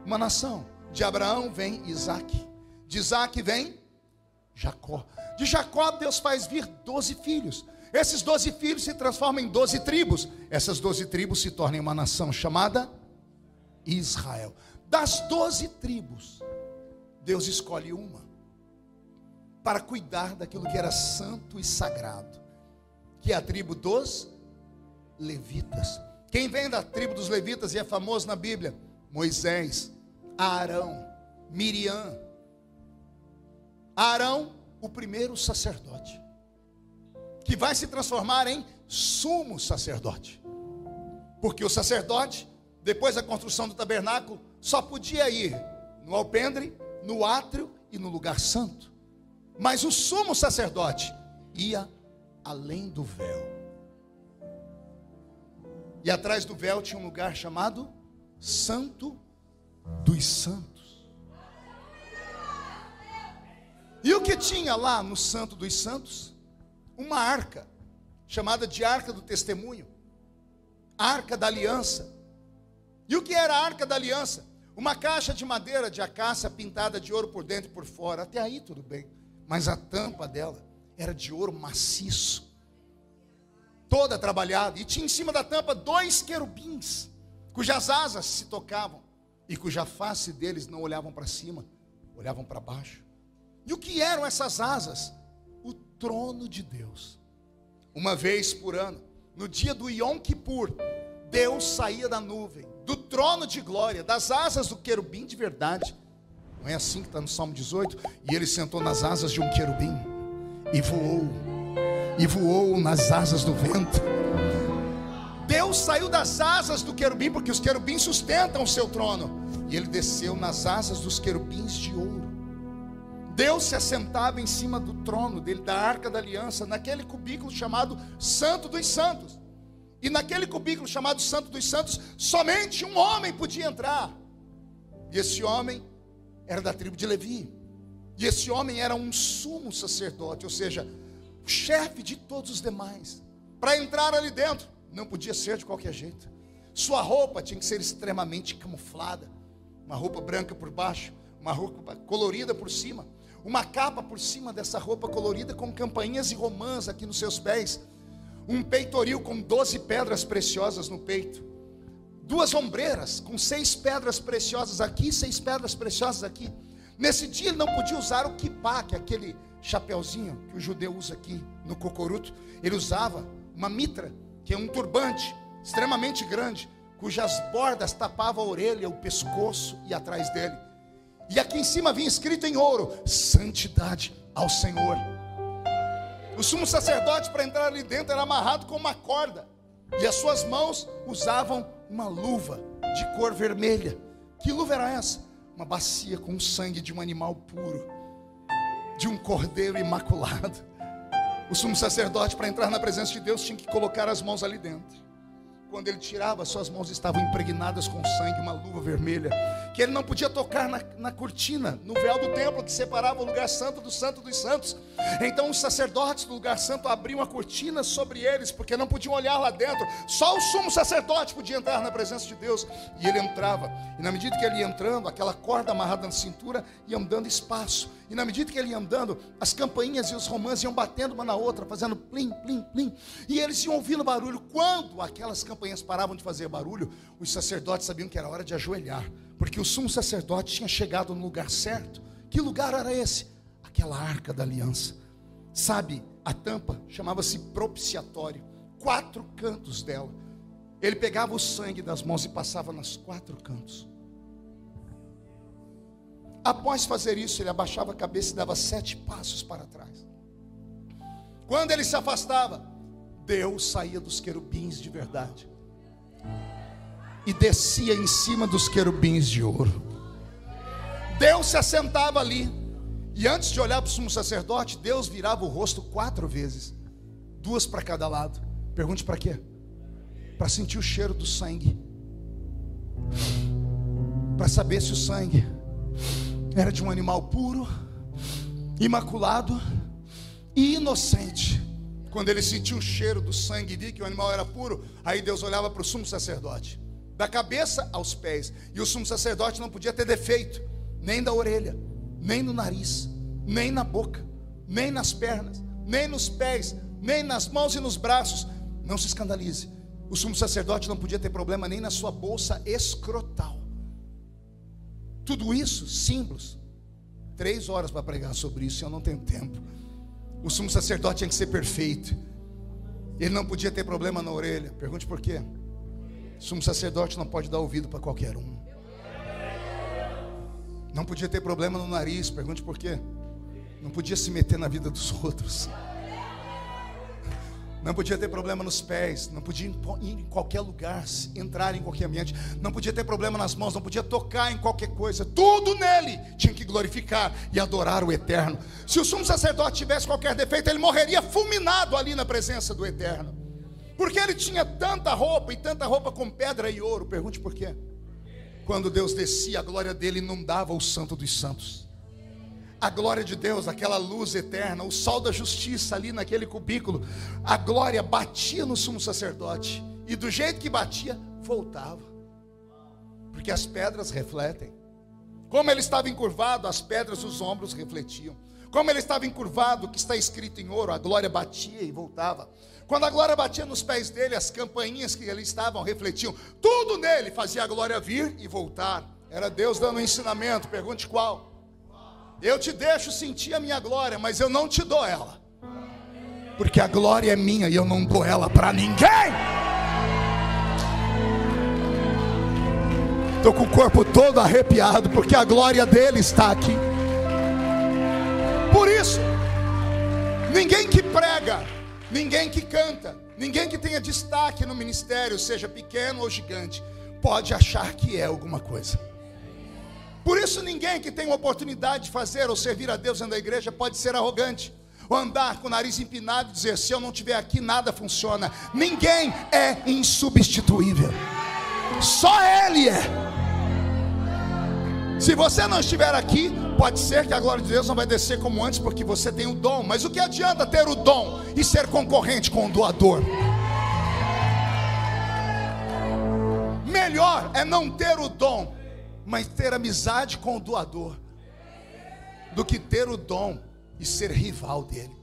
uma nação. De Abraão vem Isaac, de Isaac vem Jacó, de Jacó Deus faz vir 12 filhos. Esses 12 filhos se transformam em 12 tribos. Essas 12 tribos se tornam uma nação chamada Israel. Das 12 tribos, Deus escolhe uma para cuidar daquilo que era santo e sagrado, que é a tribo dos levitas. Quem vem da tribo dos levitas e é famoso na Bíblia? Moisés, Arão, Miriam. Arão, o primeiro sacerdote, que vai se transformar em sumo sacerdote. Porque o sacerdote, depois da construção do tabernáculo, só podia ir no alpendre, no átrio e no lugar santo. Mas o sumo sacerdote ia além do véu. E atrás do véu tinha um lugar chamado Santo dos Santos. E o que tinha lá no Santo dos Santos? Uma arca, chamada de Arca do Testemunho, Arca da Aliança. E o que era a Arca da Aliança? Uma caixa de madeira de acácia pintada de ouro por dentro e por fora. Até aí tudo bem. Mas a tampa dela era de ouro maciço, toda trabalhada. E tinha em cima da tampa 2 querubins, cujas asas se tocavam e cuja face deles não olhavam para cima, olhavam para baixo. E o que eram essas asas? O trono de Deus. Uma vez por ano, no dia do Yom Kippur, Deus saía da nuvem, do trono de glória, das asas do querubim de verdade. Não é assim que está no Salmo 18? E ele sentou nas asas de um querubim e voou nas asas do vento. Deus saiu das asas do querubim, porque os querubins sustentam o seu trono, e ele desceu nas asas dos querubins de ouro. Deus se assentava em cima do trono dele, da arca da aliança, naquele cubículo chamado Santo dos Santos. E naquele cubículo chamado Santo dos Santos, somente um homem podia entrar. E esse homem era da tribo de Levi. E esse homem era um sumo sacerdote, ou seja, o chefe de todos os demais. Para entrar ali dentro, não podia ser de qualquer jeito. Sua roupa tinha que ser extremamente camuflada. Uma roupa branca por baixo, uma roupa colorida por cima, uma capa por cima dessa roupa colorida com campainhas e romãs aqui nos seus pés, um peitoril com 12 pedras preciosas no peito, 2 ombreiras com 6 pedras preciosas aqui, 6 pedras preciosas aqui. Nesse dia ele não podia usar o kippá, que é aquele chapeuzinho que o judeu usa aqui no cocoruto. Ele usava uma mitra, que é um turbante extremamente grande, cujas bordas tapavam a orelha, o pescoço e atrás dele. E aqui em cima vinha escrito em ouro: santidade ao Senhor. O sumo sacerdote, para entrar ali dentro, era amarrado com uma corda, e as suas mãos usavam uma luva de cor vermelha. Que luva era essa? Uma bacia com o sangue de um animal puro, de um cordeiro imaculado. O sumo sacerdote, para entrar na presença de Deus, tinha que colocar as mãos ali dentro. Quando ele tirava, suas mãos estavam impregnadas com sangue, uma luva vermelha, que ele não podia tocar na cortina, no véu do templo que separava o lugar santo do Santo dos Santos. Então os sacerdotes do lugar santo abriam a cortina sobre eles, porque não podiam olhar lá dentro. Só o sumo sacerdote podia entrar na presença de Deus. E ele entrava, e na medida que ele ia entrando, aquela corda amarrada na cintura ia dando espaço. E na medida que ele ia andando, as campainhas e os romãs iam batendo uma na outra, fazendo plim, plim, plim. E eles iam ouvindo barulho. Quando aquelas campainhas paravam de fazer barulho, os sacerdotes sabiam que era hora de ajoelhar, porque o sumo sacerdote tinha chegado no lugar certo. Que lugar era esse? Aquela arca da aliança. Sabe, a tampa chamava-se propiciatório. 4 cantos dela. Ele pegava o sangue das mãos e passava nos 4 cantos. Após fazer isso, ele abaixava a cabeça e dava 7 passos para trás. Quando ele se afastava, Deus saía dos querubins de verdade e descia em cima dos querubins de ouro. Deus se assentava ali, e antes de olhar para o sumo sacerdote, Deus virava o rosto 4 vezes, 2 para cada lado. Pergunte para quê? Para sentir o cheiro do sangue, para saber se o sangue era de um animal puro, imaculado e inocente. Quando ele sentiu o cheiro do sangue e viu que o animal era puro, aí Deus olhava para o sumo sacerdote, da cabeça aos pés. E o sumo sacerdote não podia ter defeito, nem da orelha, nem no nariz, nem na boca, nem nas pernas, nem nos pés, nem nas mãos e nos braços. Não se escandalize, o sumo sacerdote não podia ter problema nem na sua bolsa escrotal. Tudo isso, símbolos. 3 horas para pregar sobre isso, eu não tenho tempo. O sumo sacerdote tinha que ser perfeito. Ele não podia ter problema na orelha. Pergunte por quê? O sumo sacerdote não pode dar ouvido para qualquer um. Não podia ter problema no nariz. Pergunte por quê? Não podia se meter na vida dos outros. Não podia ter problema nos pés, não podia ir em qualquer lugar, entrar em qualquer ambiente, não podia ter problema nas mãos, não podia tocar em qualquer coisa. Tudo nele tinha que glorificar e adorar o Eterno. Se o sumo sacerdote tivesse qualquer defeito, ele morreria fulminado ali na presença do Eterno, porque ele tinha tanta roupa, e tanta roupa com pedra e ouro. Pergunte por quê? Quando Deus descia, a glória dele inundava o Santo dos Santos. A glória de Deus, aquela luz eterna, o sol da justiça ali naquele cubículo, a glória batia no sumo sacerdote, e do jeito que batia, voltava. Porque as pedras refletem. Como ele estava encurvado, as pedras, os ombros refletiam. Como ele estava encurvado, o que está escrito em ouro, a glória batia e voltava. Quando a glória batia nos pés dele, as campainhas que ali estavam refletiam. Tudo nele fazia a glória vir e voltar. Era Deus dando um ensinamento. Pergunte qual? Eu te deixo sentir a minha glória, mas eu não te dou ela. Porque a glória é minha e eu não dou ela para ninguém. Estou com o corpo todo arrepiado, porque a glória dele está aqui. Por isso, ninguém que prega, ninguém que canta, ninguém que tenha destaque no ministério, seja pequeno ou gigante, pode achar que é alguma coisa. Por isso, ninguém que tem uma oportunidade de fazer ou servir a Deus dentro da igreja pode ser arrogante, ou andar com o nariz empinado e dizer: se eu não estiver aqui, nada funciona. Ninguém é insubstituível, só Ele é. Se você não estiver aqui, pode ser que a glória de Deus não vai descer como antes, porque você tem o dom. Mas o que adianta ter o dom e ser concorrente com o doador? Melhor é não ter o dom, mas ter amizade com o doador, do que ter o dom e ser rival dele.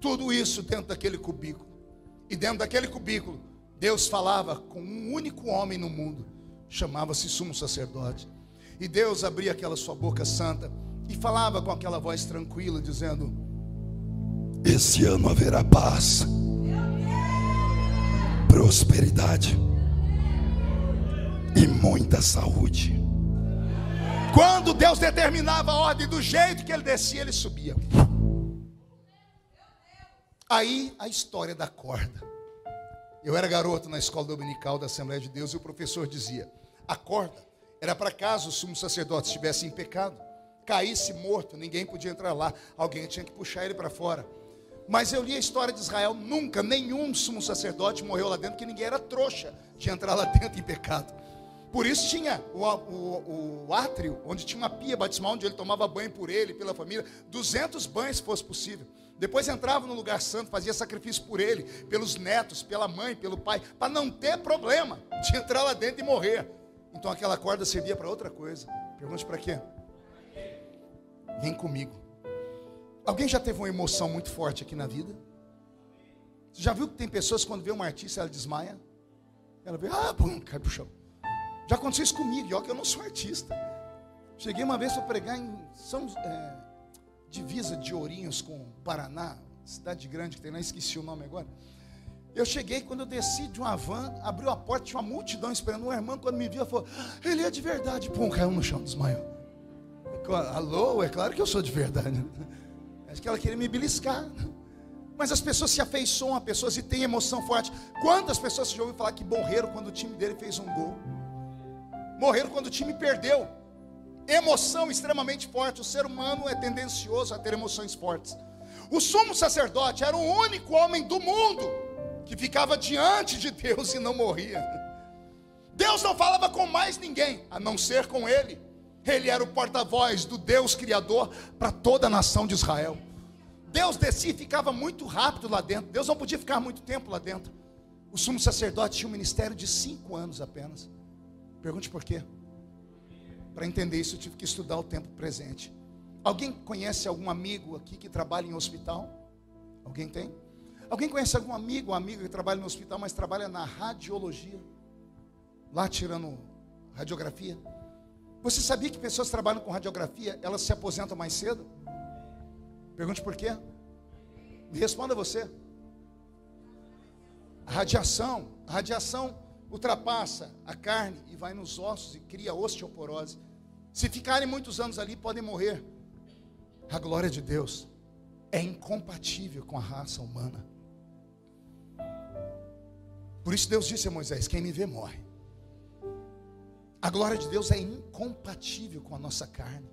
Tudo isso dentro daquele cubículo. E dentro daquele cubículo, Deus falava com um único homem no mundo, chamava-se sumo sacerdote. E Deus abria aquela sua boca santa e falava com aquela voz tranquila, dizendo: esse ano haverá paz, prosperidade e muita saúde. Quando Deus determinava a ordem, do jeito que ele descia, ele subia. Aí a história da corda. Eu era garoto na escola dominical da Assembleia de Deus, e o professor dizia: a corda era para caso o sumo sacerdote estivesse em pecado, caísse morto, ninguém podia entrar lá, alguém tinha que puxar ele para fora. Mas eu li a história de Israel, nunca nenhum sumo sacerdote morreu lá dentro, porque ninguém era trouxa de entrar lá dentro em pecado. Por isso tinha o átrio, onde tinha uma pia batismal, onde ele tomava banho por ele, pela família, 200 banhos se fosse possível. Depois entrava no lugar santo, fazia sacrifício por ele, pelos netos, pela mãe, pelo pai, para não ter problema de entrar lá dentro e morrer. Então aquela corda servia para outra coisa. Pergunte para quê? Vem comigo. Alguém já teve uma emoção muito forte aqui na vida? Você já viu que tem pessoas que quando vê uma artista, ela desmaia? Ela vê, pum, cai pro chão. Já aconteceu isso comigo, e olha que eu não sou artista. Cheguei uma vez para pregar em divisa de Ourinhos com Paraná, cidade grande que tem lá, esqueci o nome agora. Eu cheguei, quando eu desci de uma van, abriu a porta, tinha uma multidão esperando. Uma irmã, quando me viu, falou: ele é de verdade. Pum, caiu no chão, desmaiou. Alô, é claro que eu sou de verdade. Acho que ela queria me beliscar. Mas as pessoas se afeiçoam a pessoas e têm emoção forte. Quantas pessoas já ouviram falar que morreram quando o time dele fez um gol? Morreram quando o time perdeu. Emoção extremamente forte. O ser humano é tendencioso a ter emoções fortes. O sumo sacerdote era o único homem do mundo que ficava diante de Deus e não morria. Deus não falava com mais ninguém, a não ser com ele. Ele era o porta-voz do Deus Criador para toda a nação de Israel. Deus descia e ficava muito rápido lá dentro. Deus não podia ficar muito tempo lá dentro. O sumo sacerdote tinha um ministério de 5 anos apenas. Pergunte por quê? Para entender isso, eu tive que estudar o tempo presente. Alguém conhece algum amigo aqui que trabalha em hospital? Alguém tem? Alguém conhece algum amigo ou amiga que trabalha no hospital, mas trabalha na radiologia? Lá tirando radiografia? Você sabia que pessoas que trabalham com radiografia, elas se aposentam mais cedo? Pergunte por quê? Me responda você. A radiação ultrapassa a carne e vai nos ossos e cria osteoporose. Se ficarem muitos anos ali, podem morrer. A glória de Deus é incompatível com a raça humana. Por isso Deus disse a Moisés: quem me vê morre. A glória de Deus é incompatível com a nossa carne.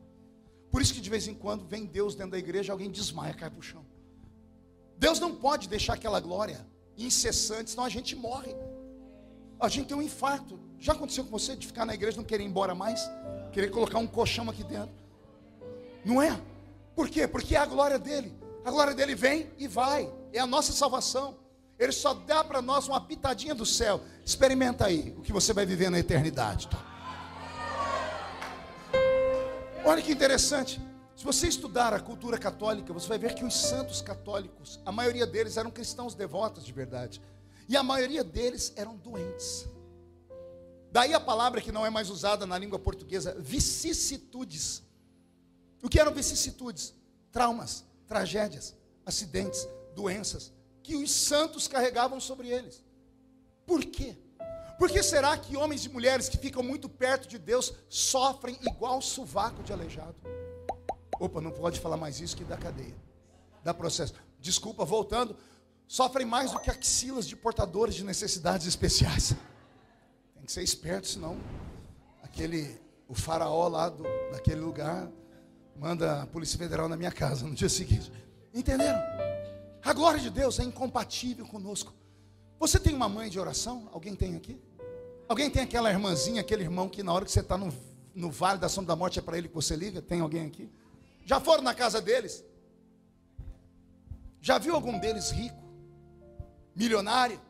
Por isso que de vez em quando vem Deus dentro da igreja, alguém desmaia, cai para o chão. Deus não pode deixar aquela glória incessante, senão a gente morre. A gente tem um infarto. Já aconteceu com você de ficar na igreja e não querer ir embora mais? Querer colocar um colchão aqui dentro? Não é? Por quê? Porque é a glória dele. A glória dele vem e vai. É a nossa salvação. Ele só dá para nós uma pitadinha do céu. Experimenta aí o que você vai viver na eternidade. Tá? Olha que interessante. Se você estudar a cultura católica, você vai ver que os santos católicos, a maioria deles eram cristãos devotos de verdade. E a maioria deles eram doentes. Daí a palavra que não é mais usada na língua portuguesa, vicissitudes. O que eram vicissitudes? Traumas, tragédias, acidentes, doenças, que os santos carregavam sobre eles. Por quê? Por que será que homens e mulheres que ficam muito perto de Deus sofrem igual sovaco de aleijado? Opa, não pode falar mais isso que dá cadeia, dá processo. Desculpa, voltando, sofrem mais do que axilas de portadores de necessidades especiais. Tem que ser esperto, senão o faraó lá daquele lugar manda a Polícia Federal na minha casa no dia seguinte. Entenderam? A glória de Deus é incompatível conosco. Você tem uma mãe de oração? Alguém tem aqui? Alguém tem aquela irmãzinha, aquele irmão que na hora que você está no vale da sombra da morte é para ele que você liga? Tem alguém aqui? Já foram na casa deles? Já viu algum deles rico? Milionário?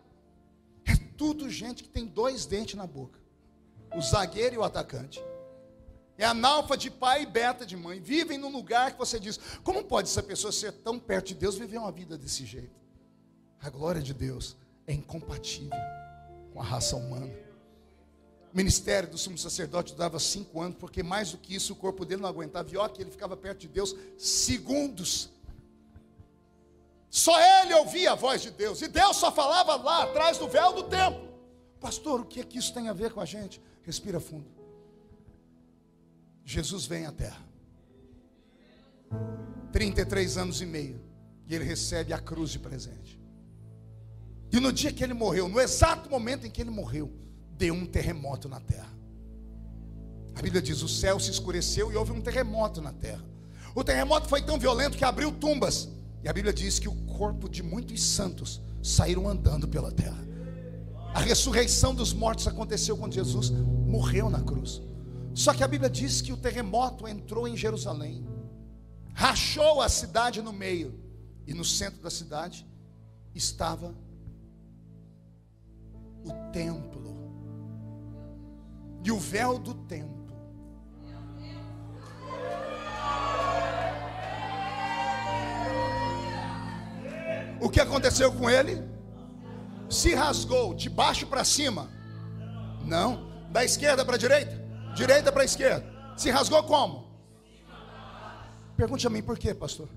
É tudo gente que tem 2 dentes na boca. O zagueiro e o atacante. É analfa de pai e beta de mãe. Vivem num lugar que você diz, como pode essa pessoa ser tão perto de Deus e viver uma vida desse jeito? A glória de Deus é incompatível com a raça humana. O ministério do sumo sacerdote durava 5 anos, porque mais do que isso o corpo dele não aguentava. E ó, que ele ficava perto de Deus segundos. Só ele ouvia a voz de Deus. E Deus só falava lá atrás do véu do templo. Pastor, o que é que isso tem a ver com a gente? Respira fundo. Jesus vem à terra. 33 anos e meio. E ele recebe a cruz de presente. E no dia que ele morreu, no exato momento em que ele morreu, deu um terremoto na terra. A Bíblia diz, o céu se escureceu e houve um terremoto na terra. O terremoto foi tão violento que abriu tumbas. E a Bíblia diz que o corpo de muitos santos saíram andando pela terra. A ressurreição dos mortos aconteceu quando Jesus morreu na cruz. Só que a Bíblia diz que o terremoto entrou em Jerusalém, rachou a cidade no meio, e no centro da cidade estava o templo. E o véu do templo o que aconteceu com ele? Se rasgou de baixo para cima? Não. Da esquerda para a direita? Direita para a esquerda. Se rasgou como? Pergunte a mim por quê, pastor?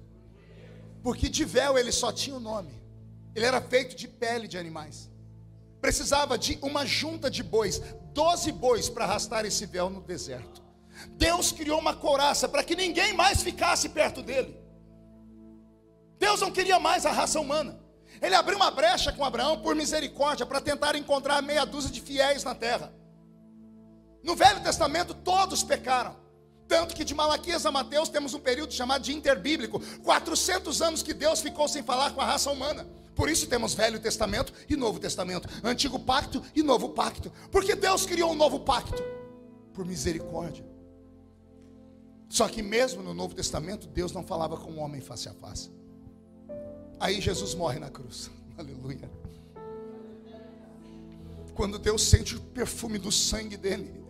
Porque de véu ele só tinha o nome. Ele era feito de pele de animais. Precisava de uma junta de bois, 12 bois para arrastar esse véu no deserto. Deus criou uma couraça para que ninguém mais ficasse perto dele. Deus não queria mais a raça humana. Ele abriu uma brecha com Abraão por misericórdia para tentar encontrar meia dúzia de fiéis na terra. No Velho Testamento todos pecaram. Tanto que de Malaquias a Mateus temos um período chamado de interbíblico. 400 anos que Deus ficou sem falar com a raça humana. Por isso temos Velho Testamento e Novo Testamento. Antigo pacto e Novo pacto. Porque Deus criou um novo pacto. Por misericórdia. Só que mesmo no Novo Testamento Deus não falava com o homem face a face. Aí Jesus morre na cruz. Aleluia. Quando Deus sente o perfume do sangue dele,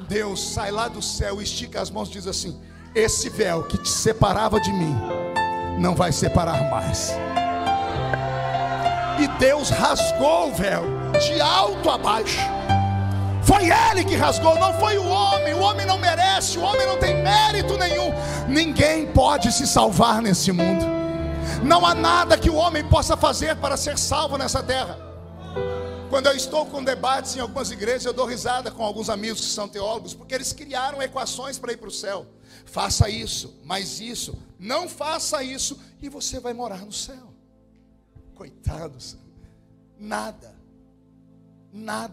Deus sai lá do céu, estica as mãos e diz assim: esse véu que te separava de mim não vai separar mais. E Deus rasgou o véu de alto a baixo. Foi ele que rasgou, não foi o homem. O homem não merece, o homem não tem mérito nenhum. Ninguém pode se salvar nesse mundo. Não há nada que o homem possa fazer para ser salvo nessa terra. Quando eu estou com debates em algumas igrejas, eu dou risada com alguns amigos que são teólogos, porque eles criaram equações para ir para o céu. Faça isso, mas isso, não faça isso, e você vai morar no céu. Coitados, nada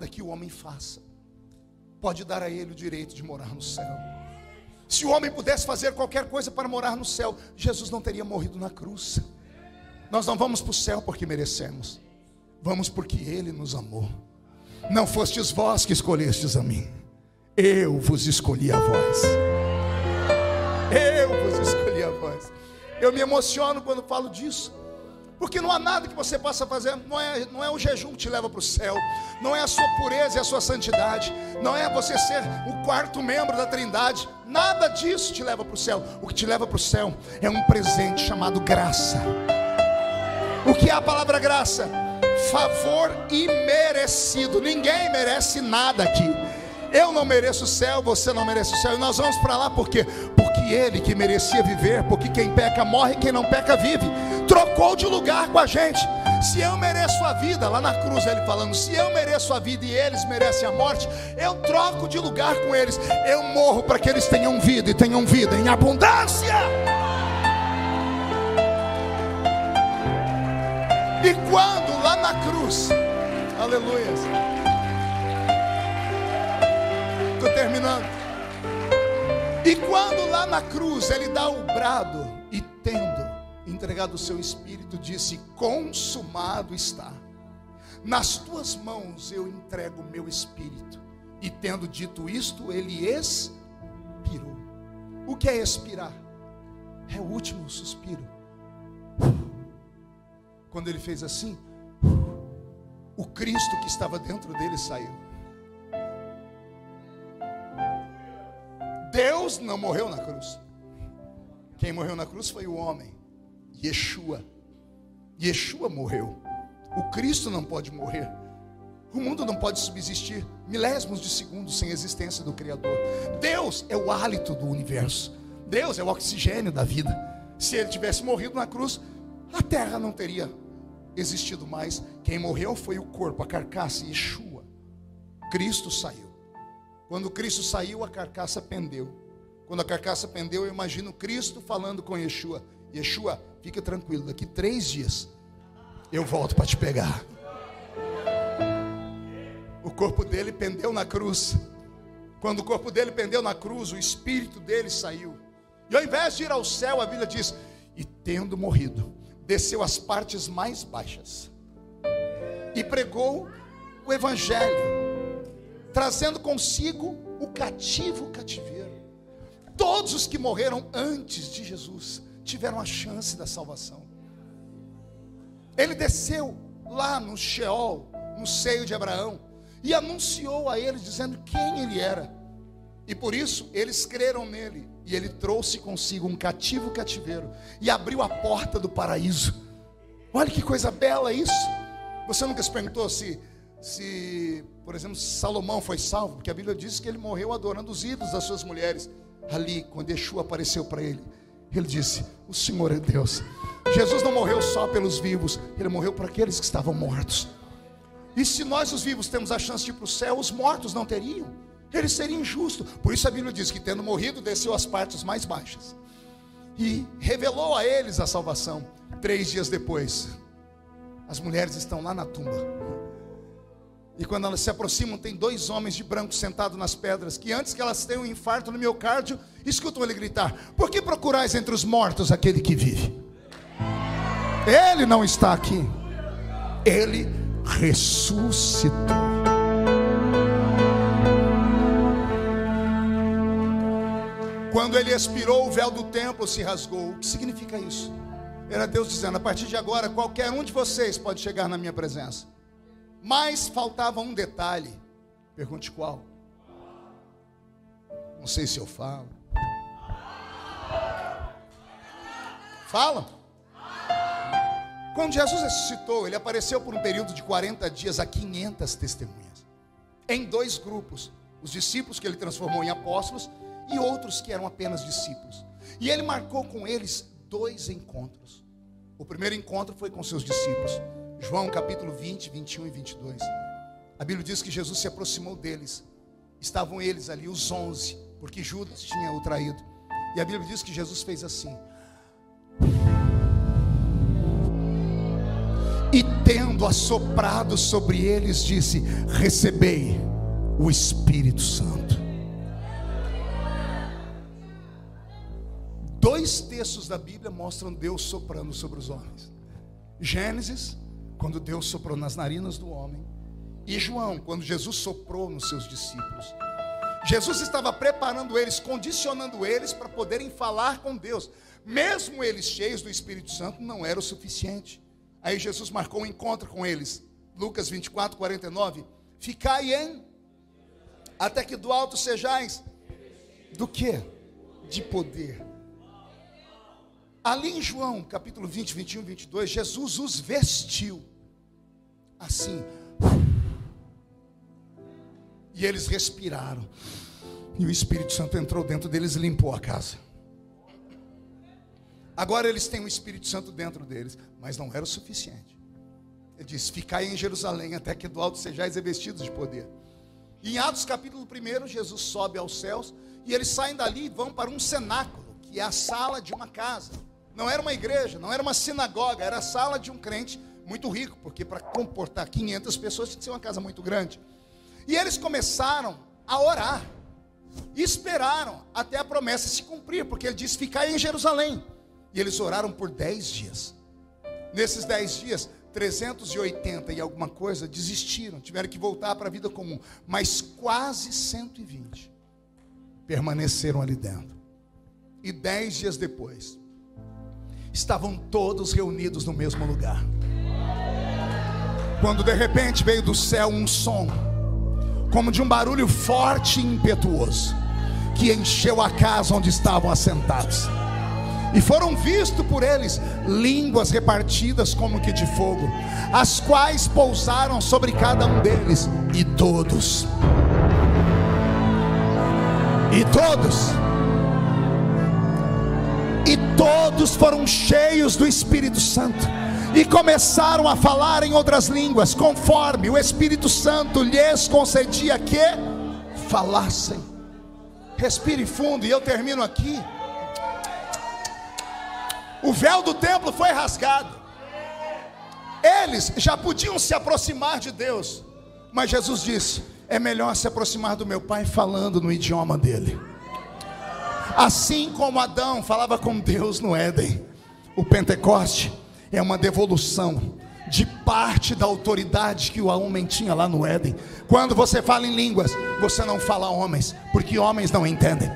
que o homem faça pode dar a ele o direito de morar no céu. Se o homem pudesse fazer qualquer coisa para morar no céu, Jesus não teria morrido na cruz. Nós não vamos para o céu porque merecemos, vamos porque Ele nos amou. Não fostes vós que escolhestes a mim, eu vos escolhi a vós. Eu vos escolhi a vós. Eu me emociono quando falo disso, Porque não há nada que você possa fazer. Não é o jejum que te leva para o céu, não é a sua pureza e a sua santidade, não é você ser o quarto membro da Trindade. Nada disso te leva para o céu. O que te leva para o céu é um presente chamado graça. O que é a palavra graça? Favor imerecido. Ninguém merece nada aqui. Eu não mereço o céu, você não merece o céu. E nós vamos para lá por quê? Porque ele que merecia viver, porque quem peca morre, quem não peca vive, trocou de lugar com a gente. Se eu mereço a vida, lá na cruz ele falando, se eu mereço a vida e eles merecem a morte, eu troco de lugar com eles. Eu morro para que eles tenham vida, e tenham vida em abundância. E quando lá na cruz, aleluia, estou terminando. E quando lá na cruz ele dá o brado, e tendo entregado o seu espírito, disse: consumado está. Nas tuas mãos eu entrego o meu espírito. E tendo dito isto, ele expirou. O que é expirar? É o último suspiro. Quando ele fez assim, o Cristo que estava dentro dele saiu. Deus não morreu na cruz. Quem morreu na cruz foi o homem, Yeshua. Yeshua morreu. O Cristo não pode morrer. O mundo não pode subsistir milésimos de segundos sem a existência do Criador. Deus é o hálito do universo. Deus é o oxigênio da vida. Se ele tivesse morrido na cruz, a terra não teria existido mais. Quem morreu foi o corpo, a carcaça, Yeshua. Cristo saiu. Quando Cristo saiu, a carcaça pendeu. Quando a carcaça pendeu, eu imagino Cristo falando com Yeshua: Yeshua, fica tranquilo, daqui 3 dias eu volto para te pegar. O corpo dele pendeu na cruz. Quando o corpo dele pendeu na cruz, o espírito dele saiu. E ao invés de ir ao céu, a Bíblia diz: e tendo morrido, desceu às partes mais baixas e pregou o evangelho, trazendo consigo o cativeiro. Todos os que morreram antes de Jesus tiveram a chance da salvação. Ele desceu lá no Sheol, no seio de Abraão, e anunciou a eles, dizendo quem ele era. E por isso eles creram nele. E ele trouxe consigo um cativeiro e abriu a porta do paraíso. Olha que coisa bela isso. Você nunca se perguntou se, por exemplo, Salomão foi salvo? Porque a Bíblia diz que ele morreu adorando os ídolos das suas mulheres. Ali, quando Yeshua apareceu para ele, ele disse: o Senhor é Deus. Jesus não morreu só pelos vivos, ele morreu por aqueles que estavam mortos. E se nós os vivos temos a chance de ir para o céu, os mortos não teriam. Ele seria injusto. Por isso a Bíblia diz que, tendo morrido, desceu às partes mais baixas e revelou a eles a salvação. 3 dias depois, as mulheres estão lá na tumba. E quando elas se aproximam, tem 2 homens de branco sentados nas pedras, que antes que elas tenham um infarto no miocárdio, escutam ele gritar: por que procurais entre os mortos aquele que vive? Ele não está aqui. Ele ressuscitou. Quando ele expirou, o véu do templo se rasgou. O que significa isso? Era Deus dizendo: a partir de agora, qualquer um de vocês pode chegar na minha presença. Mas faltava um detalhe. Pergunte qual? Não sei se eu falo. Fala. Quando Jesus ressuscitou, ele apareceu por um período de 40 dias a 500 testemunhas, em 2 grupos: os discípulos que ele transformou em apóstolos e outros que eram apenas discípulos. E ele marcou com eles 2 encontros. O primeiro encontro foi com seus discípulos. João capítulo 20, 21 e 22. A Bíblia diz que Jesus se aproximou deles. Estavam eles ali, os 11, porque Judas tinha o traído. E a Bíblia diz que Jesus fez assim: e tendo assoprado sobre eles, disse: recebei o Espírito Santo. 2 textos da Bíblia mostram Deus soprando sobre os homens: Gênesis, quando Deus soprou nas narinas do homem, e João, quando Jesus soprou nos seus discípulos. Jesus estava preparando eles, condicionando eles para poderem falar com Deus. Mesmo eles cheios do Espírito Santo, não era o suficiente. Aí Jesus marcou um encontro com eles. Lucas 24, 49. Ficai em, até que do alto sejais, do quê? De poder. Ali em João, capítulo 20, 21, 22, Jesus os vestiu assim. E eles respiraram. E o Espírito Santo entrou dentro deles e limpou a casa. Agora eles têm o Espírito Santo dentro deles, mas não era o suficiente. Ele diz: ficai em Jerusalém até que do alto sejais revestidos de poder. E em Atos capítulo 1, Jesus sobe aos céus e eles saem dali e vão para um cenáculo, que é a sala de uma casa. Não era uma igreja, não era uma sinagoga, era a sala de um crente muito rico, porque para comportar 500 pessoas tinha que ser uma casa muito grande. E eles começaram a orar, e esperaram até a promessa se cumprir, porque ele disse: ficai em Jerusalém. E eles oraram por 10 dias. Nesses 10 dias, 380 e alguma coisa desistiram, tiveram que voltar para a vida comum. Mas quase 120 permaneceram ali dentro. E 10 dias depois, estavam todos reunidos no mesmo lugar. Quando de repente veio do céu um som, como de um barulho forte e impetuoso, que encheu a casa onde estavam assentados. E foram vistos por eles línguas repartidas como que de fogo, as quais pousaram sobre cada um deles. E todos foram cheios do Espírito Santo, e começaram a falar em outras línguas, conforme o Espírito Santo lhes concedia que falassem. Respire fundo e eu termino aqui. O véu do templo foi rasgado. Eles já podiam se aproximar de Deus, mas Jesus disse: é melhor se aproximar do meu Pai falando no idioma dele. Assim como Adão falava com Deus no Éden, o Pentecoste é uma devolução de parte da autoridade que o homem tinha lá no Éden. Quando você fala em línguas, você não fala a homens, porque homens não entendem.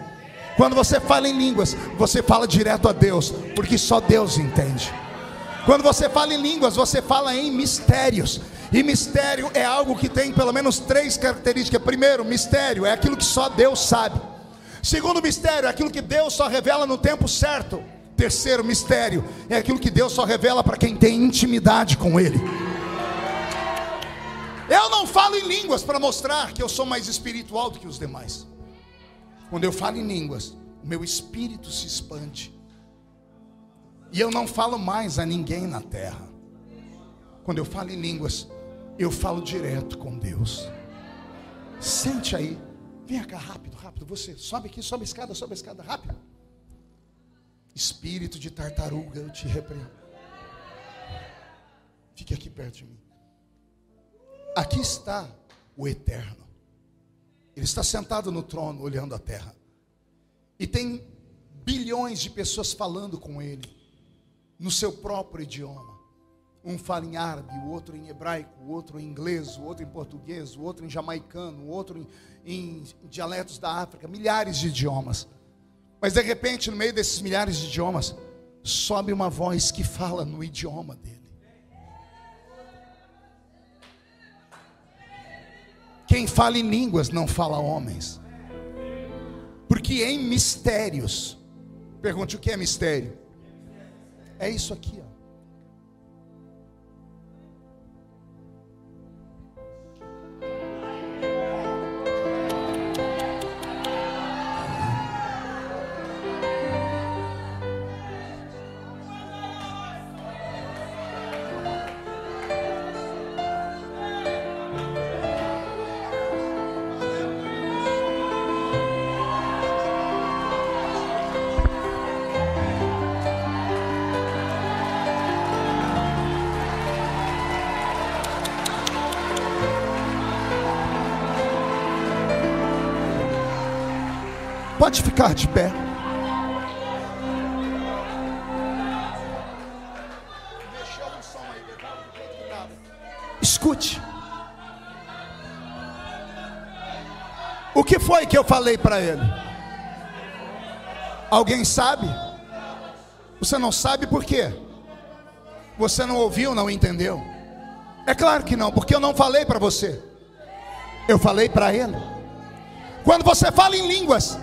Quando você fala em línguas, você fala direto a Deus, porque só Deus entende. Quando você fala em línguas, você fala em mistérios. E mistério é algo que tem pelo menos 3 características. Primeiro, mistério é aquilo que só Deus sabe. Segundo, mistério é aquilo que Deus só revela no tempo certo. Terceiro, mistério é aquilo que Deus só revela para quem tem intimidade com Ele. Eu não falo em línguas para mostrar que eu sou mais espiritual do que os demais. Quando eu falo em línguas, o meu espírito se expande, e eu não falo mais a ninguém na terra. Quando eu falo em línguas, eu falo direto com Deus. Sente aí, vem cá, rápido, rápido, você sobe aqui, sobe a escada, rápido. Espírito de tartaruga, eu te repreendo. Fique aqui perto de mim. Aqui está o Eterno. Ele está sentado no trono, olhando a terra. E tem bilhões de pessoas falando com ele, no seu próprio idioma. Um fala em árabe, o outro em hebraico, o outro em inglês, o outro em português, o outro em jamaicano, o outro em dialetos da África, milhares de idiomas. Mas de repente, no meio desses milhares de idiomas, sobe uma voz que fala no idioma dele. Quem fala em línguas não fala homens, porque em mistérios, pergunte o que é mistério? É isso aqui, ó. Pode ficar de pé. Escute. O que foi que eu falei para ele? Alguém sabe? Você não sabe por quê? Você não ouviu, não entendeu? É claro que não, porque eu não falei para você, eu falei para Ele. Quando você fala em línguas,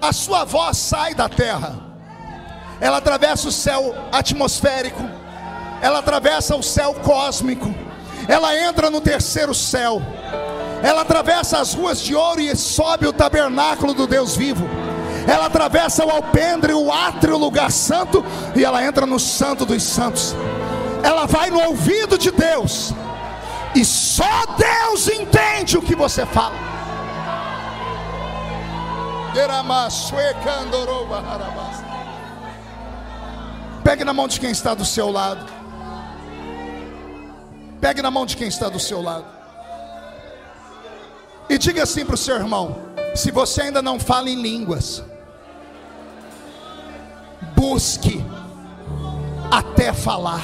a sua voz sai da terra, ela atravessa o céu atmosférico, ela atravessa o céu cósmico, ela entra no terceiro céu, ela atravessa as ruas de ouro e sobe o tabernáculo do Deus vivo, ela atravessa o alpendre, o átrio, o lugar santo, e ela entra no santo dos santos. Ela vai no ouvido de Deus, e só Deus entende o que você fala. Pegue na mão de quem está do seu lado. Pegue na mão de quem está do seu lado e diga assim para o seu irmão: se você ainda não fala em línguas, busque até falar,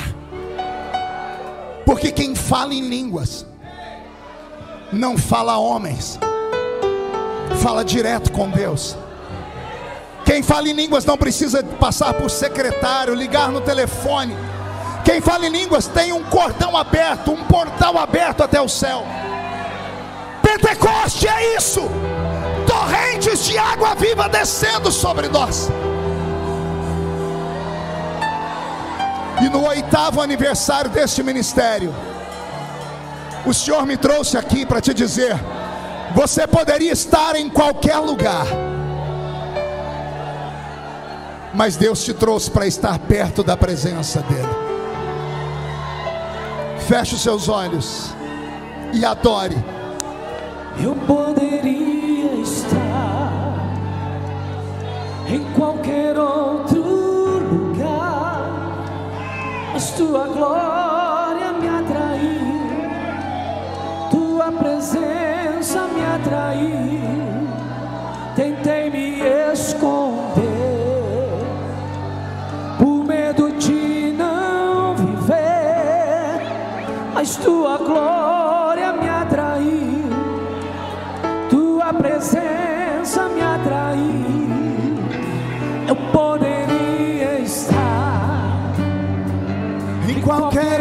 porque quem fala em línguas não fala a homens, fala direto com Deus. Quem fala em línguas não precisa passar por secretário, ligar no telefone. Quem fala em línguas tem um cordão aberto, um portal aberto até o céu. Pentecoste é isso, torrentes de água viva descendo sobre nós. E no 8º aniversário deste ministério, o Senhor me trouxe aqui para te dizer: você poderia estar em qualquer lugar, mas Deus te trouxe para estar perto da presença dEle. Feche os seus olhos e adore. Eu poderia estar em qualquer outro lugar, mas tua glória me atraiu, tua presença me atraiu. Tentei me esconder por medo de não viver, mas tua glória me atraiu, tua presença me atraiu. Eu poderia estar em qualquer